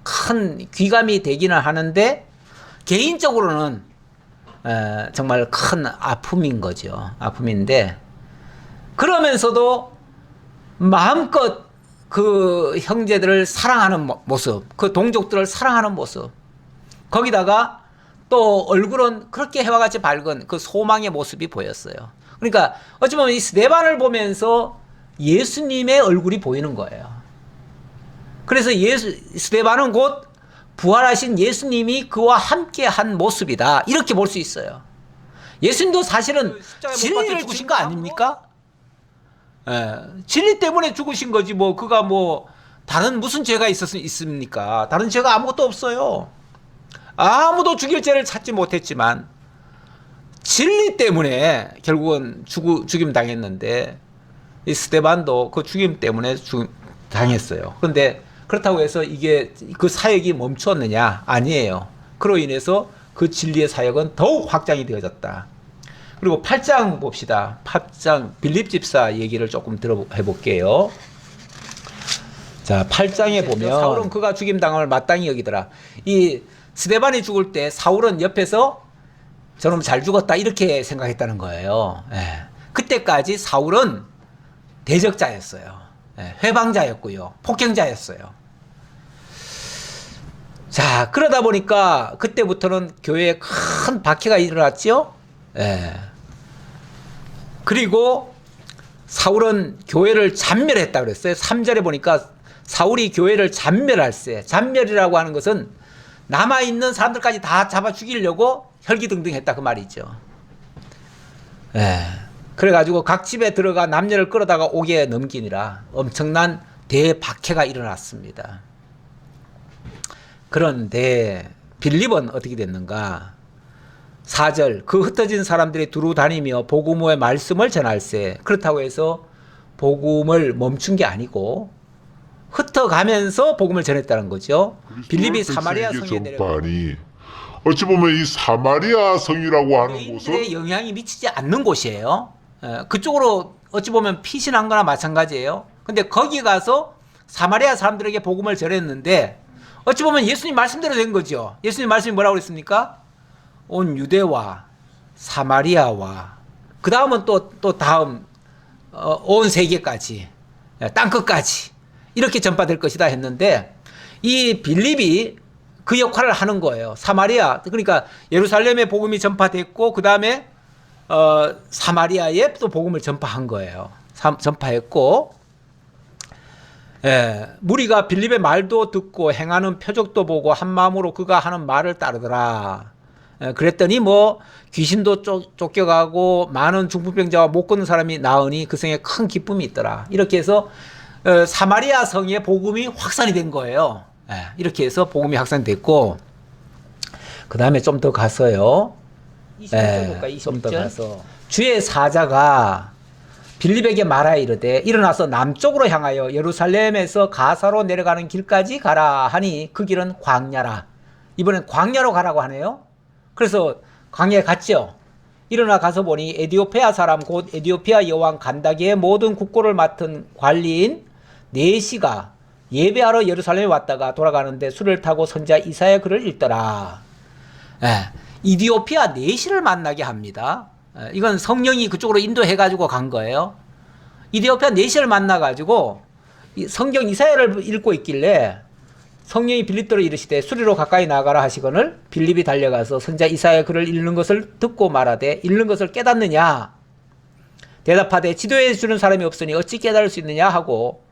큰 귀감이 되기는 하는데, 개인적으로는 정말 큰 아픔인 거죠. 아픔인데, 그러면서도 마음껏 그 형제들을 사랑하는 모습, 그 동족들을 사랑하는 모습, 거기다가 또 얼굴은 그렇게 해와 같이 밝은 그 소망의 모습이 보였어요. 그러니까 어찌 보면 이 스데반을 보면서 예수님의 얼굴이 보이는 거예요. 그래서 스데반은 곧 부활하신 예수님이 그와 함께한 모습이다, 이렇게 볼 수 있어요. 예수님도 사실은 진리를 죽으신 거 아닙니까? 진리 때문에 죽으신 거지, 뭐 그가 뭐 다른 무슨 죄가 있습니까? 다른 죄가 아무것도 없어요. 아무도 죽일 죄를 찾지 못했지만 진리 때문에 결국은 죽임 당했는데, 이 스데반도 그 죽임 때문에 당했어요. 그런데 그렇다고 해서 이게 그 사역이 멈췄느냐? 아니에요. 그로 인해서 그 진리의 사역은 더욱 확장이 되어졌다. 그리고 8장 봅시다. 8장 빌립 집사 얘기를 조금 해볼게요. 자, 8장에 보면 사울은 그가 죽임 당함을 마땅히 여기더라. 이 스데반이 죽을 때 사울은 옆에서 저놈 잘 죽었다, 이렇게 생각했다는 거예요. 그때까지 사울은 대적자였어요. 회방자였고요, 폭행자였어요. 자, 그러다 보니까 그때부터는 교회에 큰 박해가 일어났죠. 그리고 사울은 교회를 잔멸했다 그랬어요. 3절에 보니까 사울이 교회를 잔멸할세. 잔멸이라고 하는 것은 남아있는 사람들까지 다 잡아 죽이려고 혈기등등했다, 그 말이죠. 그래가지고 각 집에 들어가 남녀를 끌어다가 옥에 넘기니라 엄청난 대박해가 일어났습니다. 그런데 빌립은 어떻게 됐는가? 4절, 그 흩어진 사람들이 두루 다니며 복음의 말씀을 전할세. 그렇다고 해서 복음을 멈춘 게 아니고 흩어가면서 복음을 전했다는 거죠. 빌립이 사마리아 성에 내려가니, 어찌 보면 이 사마리아 성이라고 하는 곳은 영향이 미치지 않는 곳이에요. 그쪽으로 어찌 보면 피신한 거나 마찬가지예요. 근데 거기 가서 사마리아 사람들에게 복음을 전했는데, 어찌 보면 예수님 말씀대로 된 거죠. 예수님 말씀이 뭐라고 그랬습니까? 온 유대와 사마리아와 그 다음은 또 다음 온 세계까지, 땅끝까지 이렇게 전파될 것이다 했는데, 이 빌립이 그 역할을 하는 거예요. 사마리아, 그러니까 예루살렘에 복음이 전파됐고 그 다음에 사마리아에 또 복음을 전파한 거예요. 전파했고, 무리가 빌립의 말도 듣고 행하는 표적도 보고 한 마음으로 그가 하는 말을 따르더라. 그랬더니 뭐 귀신도 쫓겨가고 많은 중풍병자와 못 걷는 사람이 나으니 그 성에 큰 기쁨이 있더라. 이렇게 해서 사마리아 성에 복음이 확산이 된 거예요. 이렇게 해서 복음이 확산됐고, 그 다음에 좀 더 갔어요. 20절 볼까? 20절. 좀 더 가서 주의 사자가 빌립에게 말하여 이르되 일어나서 남쪽으로 향하여 예루살렘에서 가사로 내려가는 길까지 가라 하니 그 길은 광야라. 이번엔 광야로 가라고 하네요. 그래서 광야에 갔죠. 일어나 가서 보니 에디오피아 사람 곧 에디오피아 여왕 간다기의 모든 국고를 맡은 관리인 네시가 예배하러 예루살렘에 왔다가 돌아가는데 수를 타고 선지자 이사야 글을 읽더라. 이디오피아 네시를 만나게 합니다. 이건 성령이 그쪽으로 인도해가지고 간 거예요. 이디오피아 네시를 만나가지고 성경 이사야를 읽고 있길래 성령이 빌립더러 이르시되 수리로 가까이 나가라 하시거늘 빌립이 달려가서 선지자 이사야 글을 읽는 것을 듣고 말하되 읽는 것을 깨닫느냐 대답하되 지도해 주는 사람이 없으니 어찌 깨달을 수 있느냐 하고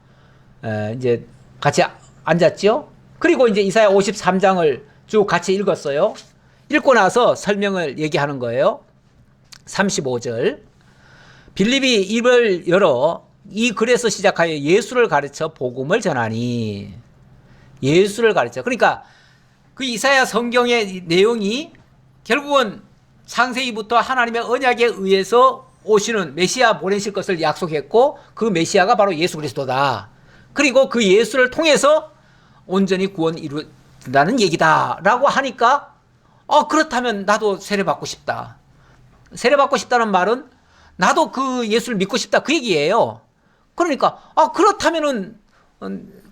이제 같이 앉았죠. 그리고 이제 이사야 53장을 쭉 같이 읽었어요. 읽고 나서 설명을 얘기하는 거예요. 35절 빌립이 입을 열어 이 글에서 시작하여 예수를 가르쳐 복음을 전하니 예수를 가르쳐. 그러니까 그 이사야 성경의 내용이 결국은 창세기부터 하나님의 언약에 의해서 오시는 메시아 보내실 것을 약속했고 그 메시아가 바로 예수 그리스도다. 그리고 그 예수를 통해서 온전히 구원 이룬다는 얘기다 라고 하니까 그렇다면 나도 세례받고 싶다. 세례받고 싶다는 말은 나도 그 예수를 믿고 싶다 그 얘기예요. 그러니까 그렇다면은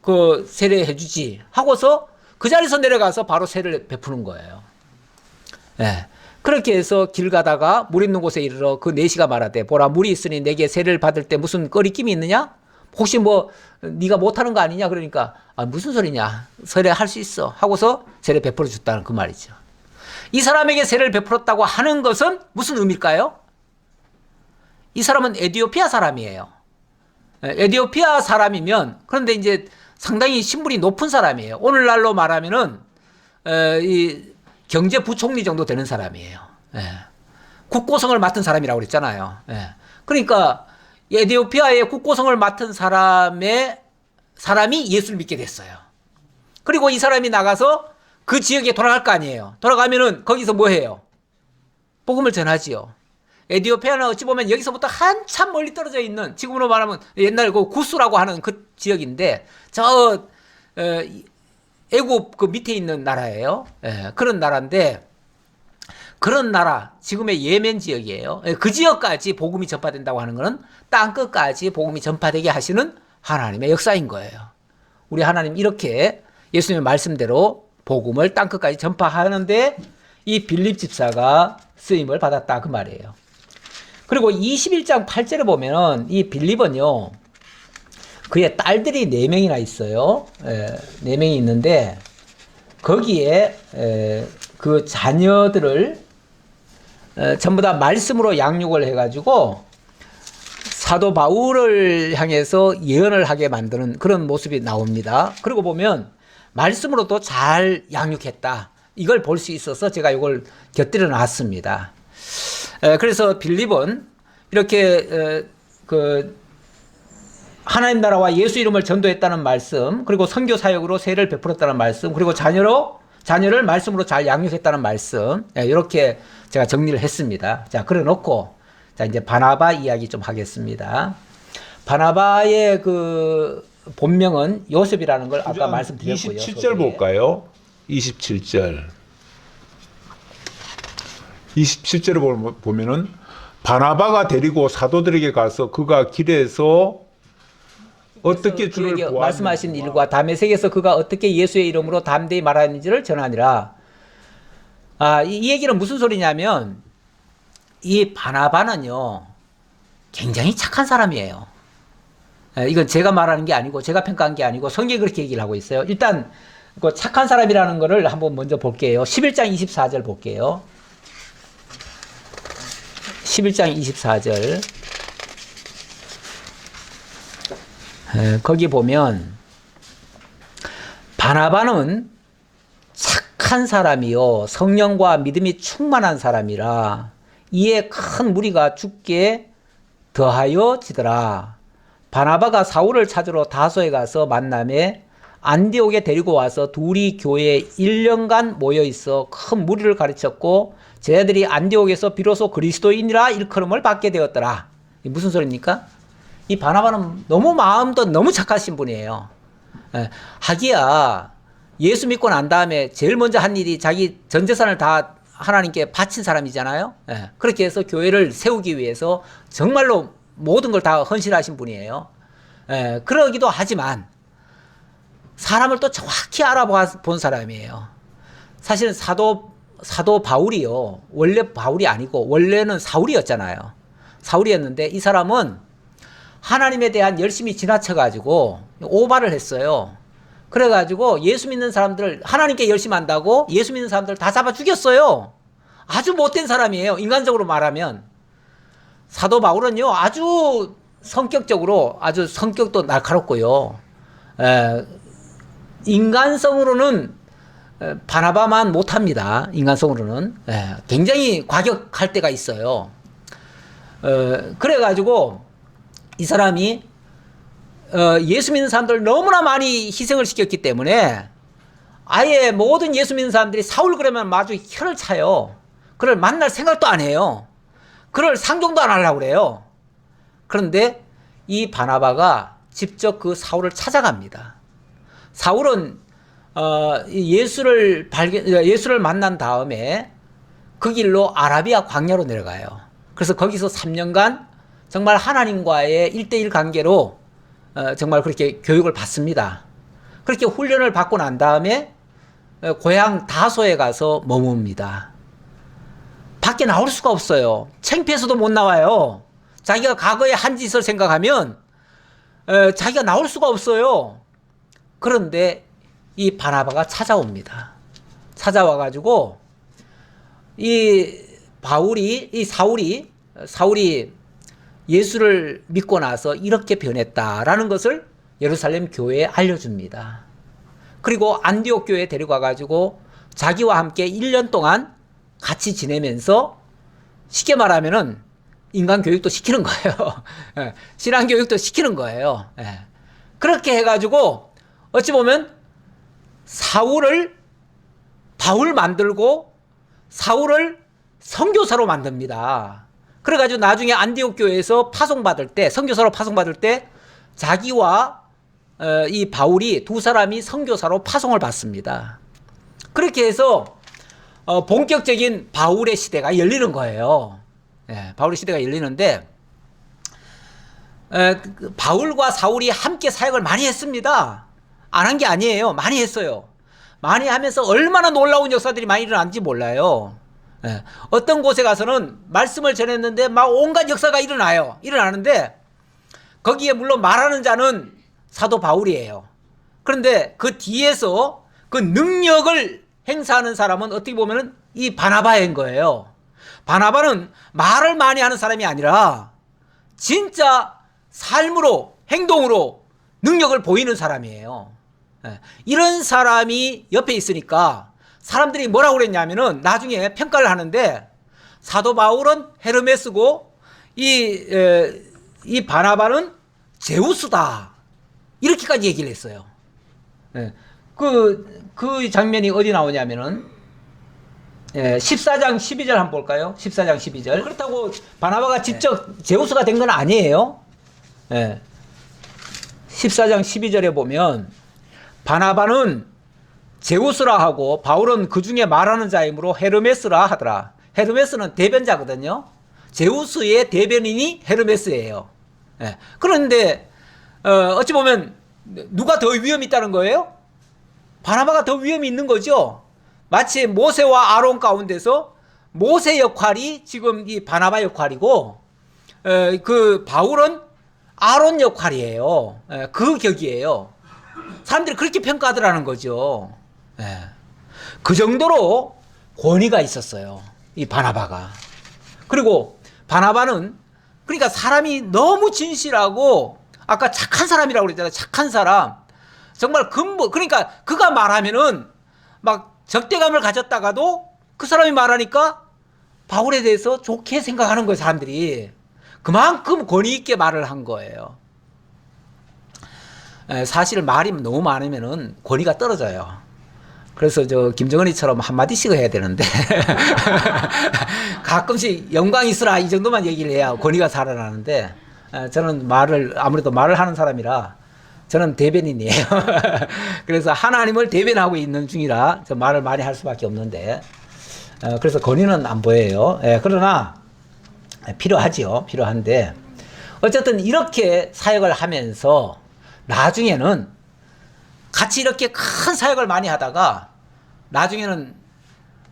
그 세례해 주지 하고서 그 자리에서 내려가서 바로 세례를 베푸는 거예요. 그렇게 해서 길 가다가 물 있는 곳에 이르러 그 네시가 말하되 보라 물이 있으니 내게 세례를 받을 때 무슨 꺼리낌이 있느냐? 혹시 뭐 네가 못하는 거 아니냐? 그러니까 무슨 소리냐? 세례할 수 있어 하고서 세례 베풀어 줬다는 그 말이죠. 이 사람에게 세례를 베풀었다고 하는 것은 무슨 의미일까요? 이 사람은 에디오피아 사람이에요. 에디오피아 사람이면 그런데 이제 상당히 신분이 높은 사람이에요. 오늘날로 말하면은 이 경제부총리 정도 되는 사람이에요. 국고성을 맡은 사람이라고 그랬잖아요. 그러니까 에디오피아의 국고성을 맡은 사람이 예수를 믿게 됐어요. 그리고 이 사람이 나가서 그 지역에 돌아갈 거 아니에요. 돌아가면은 거기서 뭐 해요? 복음을 전하지요. 에디오피아는 어찌 보면 여기서부터 한참 멀리 떨어져 있는, 지금으로 말하면 옛날 그 구스라고 하는 그 지역인데 애굽 그 밑에 있는 나라예요. 그런 나라인데 그런 나라, 지금의 예멘 지역이에요. 그 지역까지 복음이 전파된다고 하는 것은 땅끝까지 복음이 전파되게 하시는 하나님의 역사인 거예요. 우리 하나님 이렇게 예수님의 말씀대로 복음을 땅끝까지 전파하는데 이 빌립 집사가 쓰임을 받았다 그 말이에요. 그리고 21장 8절에 보면은 이 빌립은요 그의 딸들이 4명이나 있어요. 4명이 있는데 거기에 그 자녀들을 전부 다 말씀으로 양육을 해가지고 사도 바울을 향해서 예언을 하게 만드는 그런 모습이 나옵니다. 그리고 보면 말씀으로도 잘 양육했다. 이걸 볼 수 있어서 제가 이걸 곁들여 놨습니다. 그래서 빌립은 이렇게 그 하나님 나라와 예수 이름을 전도했다는 말씀, 그리고 선교 사역으로 세례를 베풀었다는 말씀, 그리고 자녀를 말씀으로 잘 양육했다는 말씀, 이렇게 제가 정리를 했습니다. 자, 그래 놓고 자 이제 바나바 이야기 좀 하겠습니다. 바나바의 그 본명은 요셉이라는 걸 아까 말씀드렸고요. 27절 볼까요? 27절. 27절을 보면은 바나바가 데리고 사도들에게 가서 그가 길에서 어떻게 주를 보았는지 말씀하신 일과 다메섹에서 그가 어떻게 예수의 이름으로 담대히 말하는지를 전하니라. 이 얘기는 무슨 소리냐면 이 바나바는요 굉장히 착한 사람이에요. 이건 제가 말하는 게 아니고 제가 평가한 게 아니고 성경이 그렇게 얘기를 하고 있어요. 일단 그 착한 사람이라는 거를 한번 먼저 볼게요. 11장 24절 볼게요. 11장 24절 거기 보면 바나바는 착한 사람이요 성령과 믿음이 충만한 사람이라 이에 큰 무리가 죽게 더하여 지더라. 바나바가 사울을 찾으러 다소에 가서 만남에 안디옥에 데리고 와서 둘이 교회에 1년간 모여 있어 큰 무리를 가르쳤고 쟤들이 안디옥에서 비로소 그리스도인이라 일컬음을 받게 되었더라. 이 무슨 소리입니까? 이 바나바는 너무 마음도 너무 착하신 분이에요. 하기야 예수 믿고 난 다음에 제일 먼저 한 일이 자기 전 재산을 다 하나님께 바친 사람이잖아요. 그렇게 해서 교회를 세우기 위해서 정말로 모든 걸 다 헌신하신 분이에요. 그러기도 하지만 사람을 또 정확히 알아본 사람이에요. 사실은 사도 바울이요. 원래 바울이 아니고 원래는 사울이었잖아요. 사울이었는데 이 사람은 하나님에 대한 열심이 지나쳐가지고 오바를 했어요. 그래가지고 예수 믿는 사람들, 하나님께 열심히 한다고 예수 믿는 사람들 다 잡아 죽였어요. 아주 못된 사람이에요. 인간적으로 말하면. 사도 바울은요, 아주 성격적으로, 아주 성격도 날카롭고요. 인간성으로는 바나바만 못합니다. 인간성으로는. 굉장히 과격할 때가 있어요. 그래가지고 이 사람이 예수 믿는 사람들 너무나 많이 희생을 시켰기 때문에 아예 모든 예수 믿는 사람들이 사울 그러면 마주 혀를 차요. 그를 만날 생각도 안 해요. 그를 상종도 안 하려고 그래요. 그런데 이 바나바가 직접 그 사울을 찾아갑니다. 사울은 예수를 만난 다음에 그 길로 아라비아 광야로 내려가요. 그래서 거기서 3년간 정말 하나님과의 1대1 관계로 정말 그렇게 교육을 받습니다. 그렇게 훈련을 받고 난 다음에 고향 다소에 가서 머뭅니다. 밖에 나올 수가 없어요. 창피해서도 못 나와요. 자기가 과거에 한 짓을 생각하면 자기가 나올 수가 없어요. 그런데 이 바나바가 찾아옵니다. 찾아와가지고 사울이 예수를 믿고 나서 이렇게 변했다라는 것을 예루살렘 교회에 알려줍니다. 그리고 안디옥 교회에 데려가가지고 자기와 함께 1년 동안 같이 지내면서 쉽게 말하면은 인간 교육도 시키는 거예요. 신앙 교육도 시키는 거예요. 그렇게 해가지고 어찌 보면 사울을 바울 만들고 사울을 선교사로 만듭니다. 그래가지고 나중에 안디옥 교회에서 파송받을 때, 선교사로 파송받을 때 자기와 이 바울이 두 사람이 선교사로 파송을 받습니다. 그렇게 해서 본격적인 바울의 시대가 열리는 거예요. 바울의 시대가 열리는데 바울과 사울이 함께 사역을 많이 했습니다. 안 한 게 아니에요. 많이 했어요. 많이 하면서 얼마나 놀라운 역사들이 많이 일어났는지 몰라요. 어떤 곳에 가서는 말씀을 전했는데 막 온갖 역사가 일어나는데 거기에 물론 말하는 자는 사도 바울이에요. 그런데 그 뒤에서 그 능력을 행사하는 사람은 어떻게 보면은 이 바나바인 거예요. 바나바는 말을 많이 하는 사람이 아니라 진짜 삶으로, 행동으로 능력을 보이는 사람이에요. 이런 사람이 옆에 있으니까 사람들이 뭐라고 그랬냐면은 나중에 평가를 하는데 사도 바울은 헤르메스고 이 바나바는 제우스다. 이렇게까지 얘기를 했어요. 그 장면이 어디 나오냐면은 14장 12절 한번 볼까요? 14장 12절. 그렇다고 바나바가 직접 제우스가 된 건 아니에요. 14장 12절에 보면 바나바는 제우스라 하고 바울은 그 중에 말하는 자이므로 헤르메스라 하더라. 헤르메스는 대변자거든요. 제우스의 대변인이 헤르메스예요. 그런데 어찌 보면 누가 더 위험이 있다는 거예요? 바나바가 더 위험이 있는 거죠. 마치 모세와 아론 가운데서 모세 역할이 지금 이 바나바 역할이고 그 바울은 아론 역할이에요. 그 격이에요. 사람들이 그렇게 평가하더라는 거죠. 그 정도로 권위가 있었어요. 이 바나바가. 그리고 바나바는 그러니까 사람이 너무 진실하고 아까 착한 사람이라고 그랬잖아요. 착한 사람. 정말 근본, 그러니까 그가 말하면은 막 적대감을 가졌다가도 그 사람이 말하니까 바울에 대해서 좋게 생각하는 거예요, 사람들이. 그만큼 권위 있게 말을 한 거예요. 사실 말이 너무 많으면은 권위가 떨어져요. 그래서 저 김정은이처럼 한마디씩 해야 되는데 가끔씩 영광 있으라 이 정도만 얘기를 해야 권위가 살아나는데, 저는 아무래도 말을 하는 사람이라 저는 대변인이에요. 그래서 하나님을 대변하고 있는 중이라 저 말을 많이 할 수밖에 없는데, 그래서 권위는 안 보여요. 그러나 필요하지요. 필요한데 어쨌든 이렇게 사역을 하면서 나중에는 같이 이렇게 큰 사역을 많이 하다가 나중에는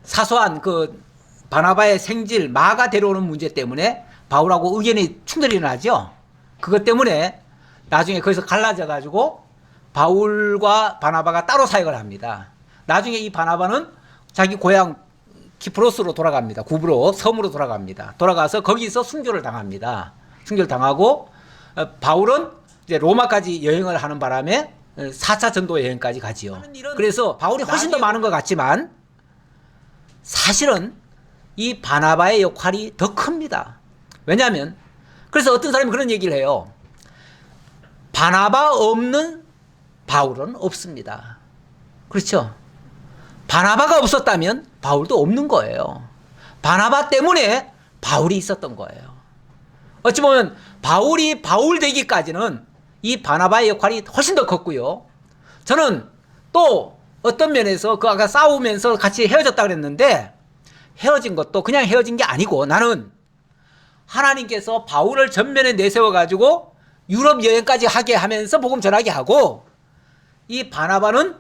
사소한 그 바나바의 생질 마가 데려오는 문제 때문에 바울하고 의견이 충돌이 일어나죠. 그것 때문에 나중에 거기서 갈라져 가지고 바울과 바나바가 따로 사역을 합니다. 나중에 이 바나바는 자기 고향 키프로스로 돌아갑니다. 구브로 섬으로 돌아갑니다. 돌아가서 거기서 순교를 당합니다. 순교를 당하고 바울은 이제 로마까지 여행을 하는 바람에 4차 전도 여행까지 가지요. 그래서 바울이 훨씬 더 많은 것 같지만 사실은 이 바나바의 역할이 더 큽니다. 왜냐하면 그래서 어떤 사람이 그런 얘기를 해요. 바나바 없는 바울은 없습니다. 그렇죠? 바나바가 없었다면 바울도 없는 거예요. 바나바 때문에 바울이 있었던 거예요. 어찌 보면 바울이 바울 되기까지는 이 바나바의 역할이 훨씬 더 컸고요. 저는 또 어떤 면에서 그 아까 싸우면서 같이 헤어졌다 그랬는데 헤어진 것도 그냥 헤어진 게 아니고 나는 하나님께서 바울을 전면에 내세워 가지고 유럽 여행까지 하게 하면서 복음 전하게 하고 이 바나바는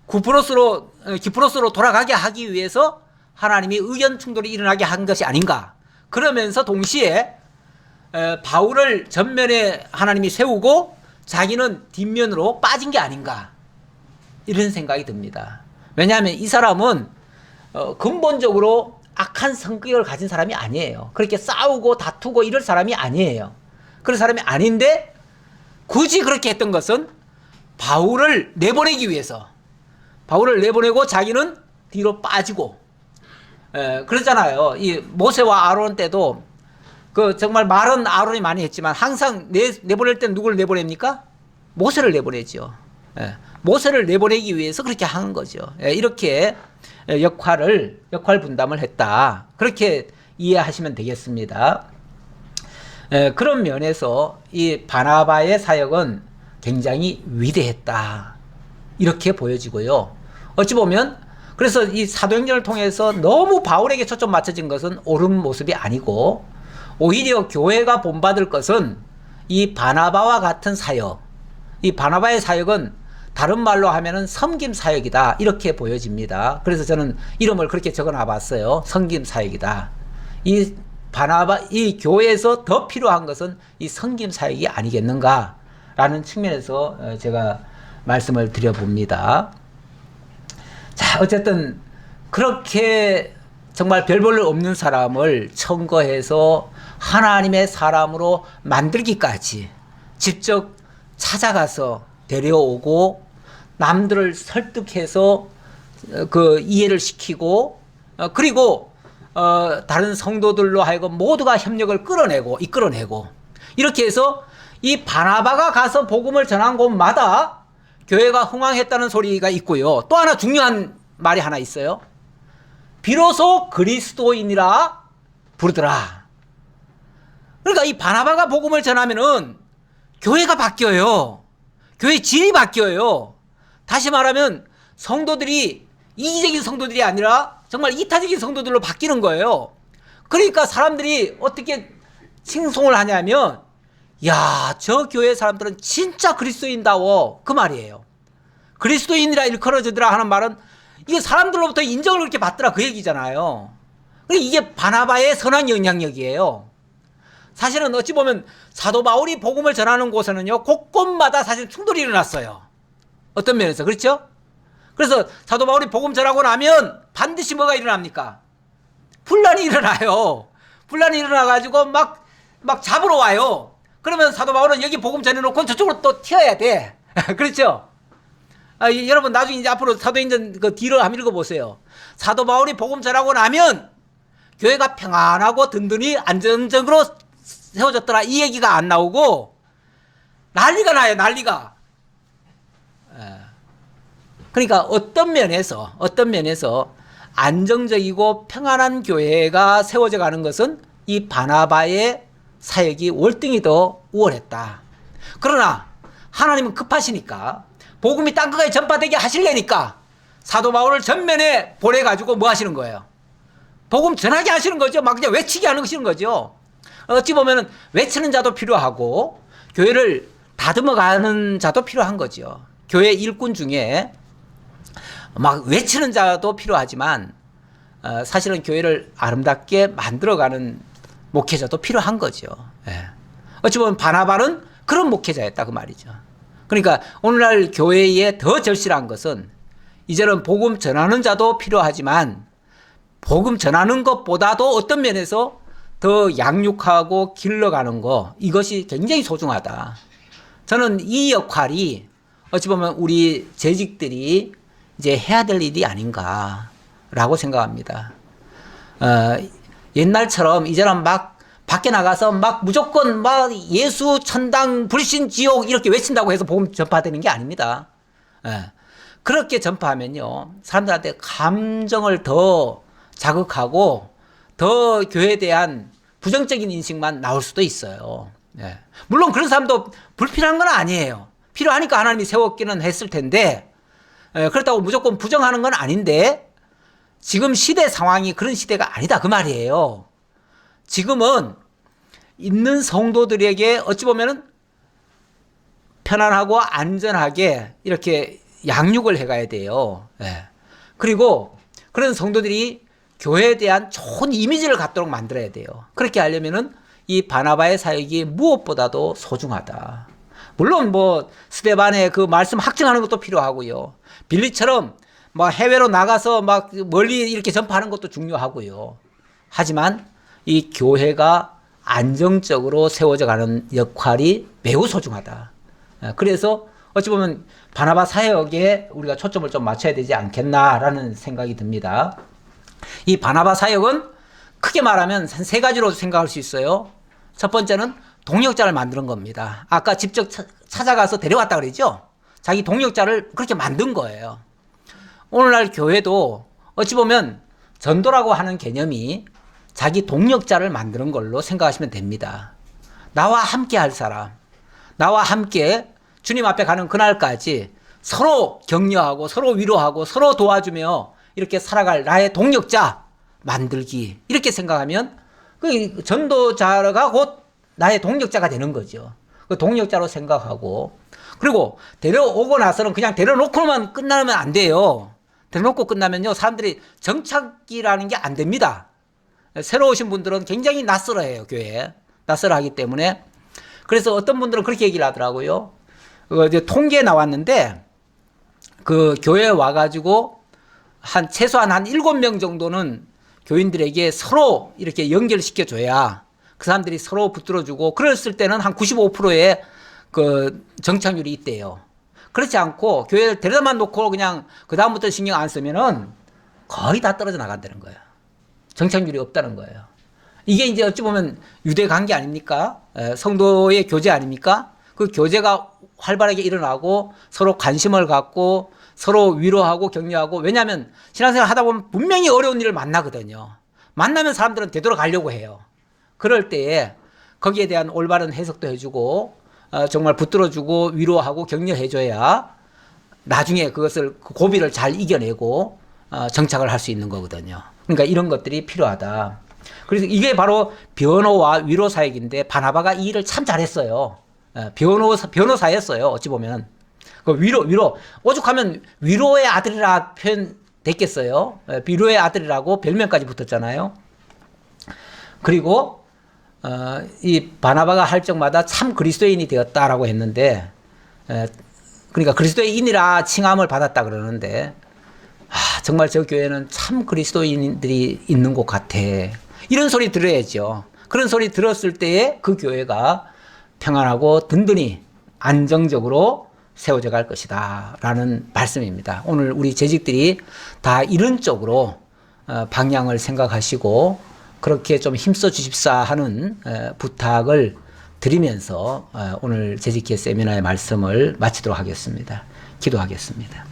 기프로스로 돌아가게 하기 위해서 하나님이 의견 충돌이 일어나게 한 것이 아닌가. 그러면서 동시에 바울을 전면에 하나님이 세우고 자기는 뒷면으로 빠진 게 아닌가. 이런 생각이 듭니다. 왜냐하면 이 사람은 근본적으로 악한 성격을 가진 사람이 아니에요. 그렇게 싸우고 다투고 이럴 사람이 아니에요. 그런 사람이 아닌데 굳이 그렇게 했던 것은 바울을 내보내기 위해서. 바울을 내보내고 자기는 뒤로 빠지고, 그러잖아요. 이 모세와 아론 때도 그 정말 말은 아론이 많이 했지만 항상 내보낼 때는 누구를 내보냅니까? 모세를 내보내죠. 모세를 내보내기 위해서 그렇게 하는 거죠. 이렇게 역할 분담을 했다. 그렇게 이해하시면 되겠습니다. 그런 면에서 이 바나바의 사역은 굉장히 위대했다. 이렇게 보여지고요. 어찌 보면 그래서 이 사도행전을 통해서 너무 바울에게 초점 맞춰진 것은 옳은 모습이 아니고 오히려 교회가 본받을 것은 이 바나바와 같은 사역. 이 바나바의 사역은 다른 말로 하면은 섬김 사역이다. 이렇게 보여집니다. 그래서 저는 이름을 그렇게 적어 놔봤어요. 섬김 사역이다. 이 교회에서 더 필요한 것은 이 섬김 사역이 아니겠는가라는 측면에서 제가 말씀을 드려봅니다. 자, 어쨌든 그렇게 정말 별 볼 일 없는 사람을 청거해서 하나님의 사람으로 만들기까지 직접 찾아가서 데려오고 남들을 설득해서 그 이해를 시키고 그리고 다른 성도들로 하여금 모두가 협력을 이끌어내고 이렇게 해서 이 바나바가 가서 복음을 전한 곳마다 교회가 흥왕했다는 소리가 있고요. 또 하나 중요한 말이 하나 있어요. 비로소 그리스도인이라 부르더라. 그러니까 이 바나바가 복음을 전하면은 교회가 바뀌어요. 교회 질이 바뀌어요. 다시 말하면 성도들이 이기적인 성도들이 아니라 정말 이타적인 성도들로 바뀌는 거예요. 그러니까 사람들이 어떻게 칭송을 하냐면 야, 저 교회 사람들은 진짜 그리스도인다워. 그 말이에요. 그리스도인이라 일컬어지더라 하는 말은 이게 사람들로부터 인정을 그렇게 받더라 그 얘기잖아요. 이게 바나바의 선한 영향력이에요. 사실은 어찌 보면 사도 바울이 복음을 전하는 곳에는요, 곳곳마다 사실 충돌이 일어났어요. 어떤 면에서. 그렇죠? 그래서 사도 바울이 복음 전하고 나면 반드시 뭐가 일어납니까? 분란이 일어나요. 분란이 일어나가지고 막 잡으러 와요. 그러면 사도 바울은 여기 복음 전해놓고 저쪽으로 또 튀어야 돼. 그렇죠? 여러분 나중에 이제 앞으로 사도행전 그 뒤를 한번 읽어보세요. 사도 바울이 복음 전하고 나면 교회가 평안하고 든든히 안정적으로 세워졌더라 이 얘기가 안 나오고 난리가 나요. 난리가. 그러니까 어떤 면에서 안정적이고 평안한 교회가 세워져 가는 것은 이 바나바의 사역이 월등히 더 우월했다. 그러나 하나님은 급하시니까 복음이 땅끝까지 전파되게 하시려니까 사도 바울을 전면에 보내가지고 뭐 하시는 거예요? 복음 전하게 하시는 거죠. 막 그냥 외치게 하는 것이는 거죠. 어찌 보면은 외치는 자도 필요하고 교회를 다듬어가는 자도 필요한 거죠. 교회 일꾼 중에 막 외치는 자도 필요하지만 사실은 교회를 아름답게 만들어가는 목회자도 필요한 거죠. 예. 어찌 보면 바나바는 그런 목회자였다 그 말이죠. 그러니까 오늘날 교회에 더 절실한 것은 이제는 복음 전하는 자도 필요하지만 복음 전하는 것보다도 어떤 면에서 더 양육하고 길러가는 거 이것이 굉장히 소중하다. 저는 이 역할이 어찌 보면 우리 재직들이 이제 해야 될 일이 아닌가라고 생각합니다. 옛날처럼 이제는 막 밖에 나가서 막 무조건 막 예수 천당 불신 지옥 이렇게 외친다고 해서 복음 전파되는 게 아닙니다. 그렇게 전파하면요 사람들한테 감정을 더 자극하고 더 교회에 대한 부정적인 인식만 나올 수도 있어요. 물론 그런 사람도 불필요한 건 아니에요. 필요하니까 하나님이 세웠기는 했을 텐데 그렇다고 무조건 부정하는 건 아닌데 지금 시대 상황이 그런 시대가 아니다 그 말이에요. 지금은 있는 성도들에게 어찌 보면은 편안하고 안전하게 이렇게 양육을 해가야 돼요. 그리고 그런 성도들이 교회에 대한 좋은 이미지를 갖도록 만들어야 돼요. 그렇게 하려면은 이 바나바의 사역이 무엇보다도 소중하다. 물론 뭐 스데반의 그 말씀 확증하는 것도 필요하고요. 빌리처럼 뭐 해외로 나가서 막 멀리 이렇게 전파하는 것도 중요하고요. 하지만 이 교회가 안정적으로 세워져 가는 역할이 매우 소중하다. 그래서 어찌 보면 바나바 사역에 우리가 초점을 좀 맞춰야 되지 않겠나라는 생각이 듭니다. 이 바나바 사역은 크게 말하면 한 세 가지로 생각할 수 있어요. 첫 번째는 동역자를 만드는 겁니다. 아까 직접 찾아가서 데려왔다 그러죠. 자기 동역자를 그렇게 만든 거예요. 오늘날 교회도 어찌 보면 전도라고 하는 개념이 자기 동역자를 만드는 걸로 생각하시면 됩니다. 나와 함께 할 사람, 나와 함께 주님 앞에 가는 그날까지 서로 격려하고 서로 위로하고 서로 도와주며 이렇게 살아갈 나의 동역자 만들기 이렇게 생각하면 그 전도자가 곧 나의 동역자가 되는 거죠. 그 동역자로 생각하고 그리고 데려오고 나서는 그냥 데려놓고만 끝나면 안 돼요. 데려놓고 끝나면요 사람들이 정착이라는 게 안 됩니다. 새로 오신 분들은 굉장히 낯설어해요. 교회에 낯설어하기 때문에 그래서 어떤 분들은 그렇게 얘기를 하더라고요. 이제 통계에 나왔는데 그 교회에 와가지고 최소한 한 7명 정도는 교인들에게 서로 이렇게 연결시켜 줘야 그 사람들이 서로 붙들어주고 그랬을 때는 한 95%의 그 정착률이 있대요. 그렇지 않고 교회를 데려다만 놓고 그냥 그다음부터 신경 안 쓰면은 거의 다 떨어져 나간다는 거예요. 정착률이 없다는 거예요. 이게 이제 어찌 보면 유대 관계 아닙니까? 성도의 교제 아닙니까? 그 교제가 활발하게 일어나고 서로 관심을 갖고 서로 위로하고 격려하고 왜냐하면 신앙생활 하다 보면 분명히 어려운 일을 만나거든요. 만나면 사람들은 되돌아가려고 해요. 그럴 때에 거기에 대한 올바른 해석도 해주고 정말 붙들어주고 위로하고 격려해줘야 나중에 그것을 고비를 잘 이겨내고 정착을 할 수 있는 거거든요. 그러니까 이런 것들이 필요하다. 그래서 이게 바로 변호와 위로 사역인데 바나바가 이 일을 참 잘했어요. 변호사였어요. 어찌 보면 그 위로 오죽하면 위로의 아들이라 표현 됐겠어요. 위로의 아들이라고 별명까지 붙었잖아요. 그리고 이 바나바가 할 적마다 참 그리스도인이 되었다라고 했는데 그러니까 그리스도인이라 칭함을 받았다 그러는데 정말 저 교회는 참 그리스도인들이 있는 곳 같아. 이런 소리 들어야죠. 그런 소리 들었을 때에 그 교회가 평안하고 든든히 안정적으로 세워져 갈 것이다 라는 말씀입니다. 오늘 우리 재직들이 다 이런 쪽으로 방향을 생각하시고 그렇게 좀 힘써 주십사 하는 부탁을 드리면서 오늘 재직기회 세미나의 말씀을 마치도록 하겠습니다. 기도하겠습니다.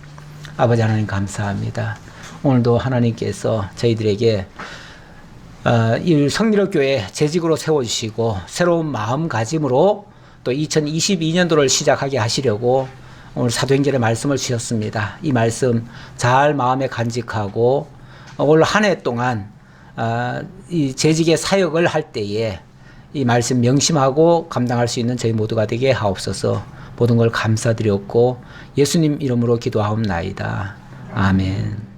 아버지 하나님 감사합니다. 오늘도 하나님께서 저희들에게 이 성리로 교회 재직으로 세워주시고 새로운 마음가짐으로 또 2022년도를 시작하게 하시려고 오늘 사도행전의 말씀을 주셨습니다. 이 말씀 잘 마음에 간직하고 올 한 해 동안 이 재직의 사역을 할 때에 이 말씀 명심하고 감당할 수 있는 저희 모두가 되게 하옵소서. 모든 걸 감사드렸고 예수님 이름으로 기도하옵나이다. 아멘.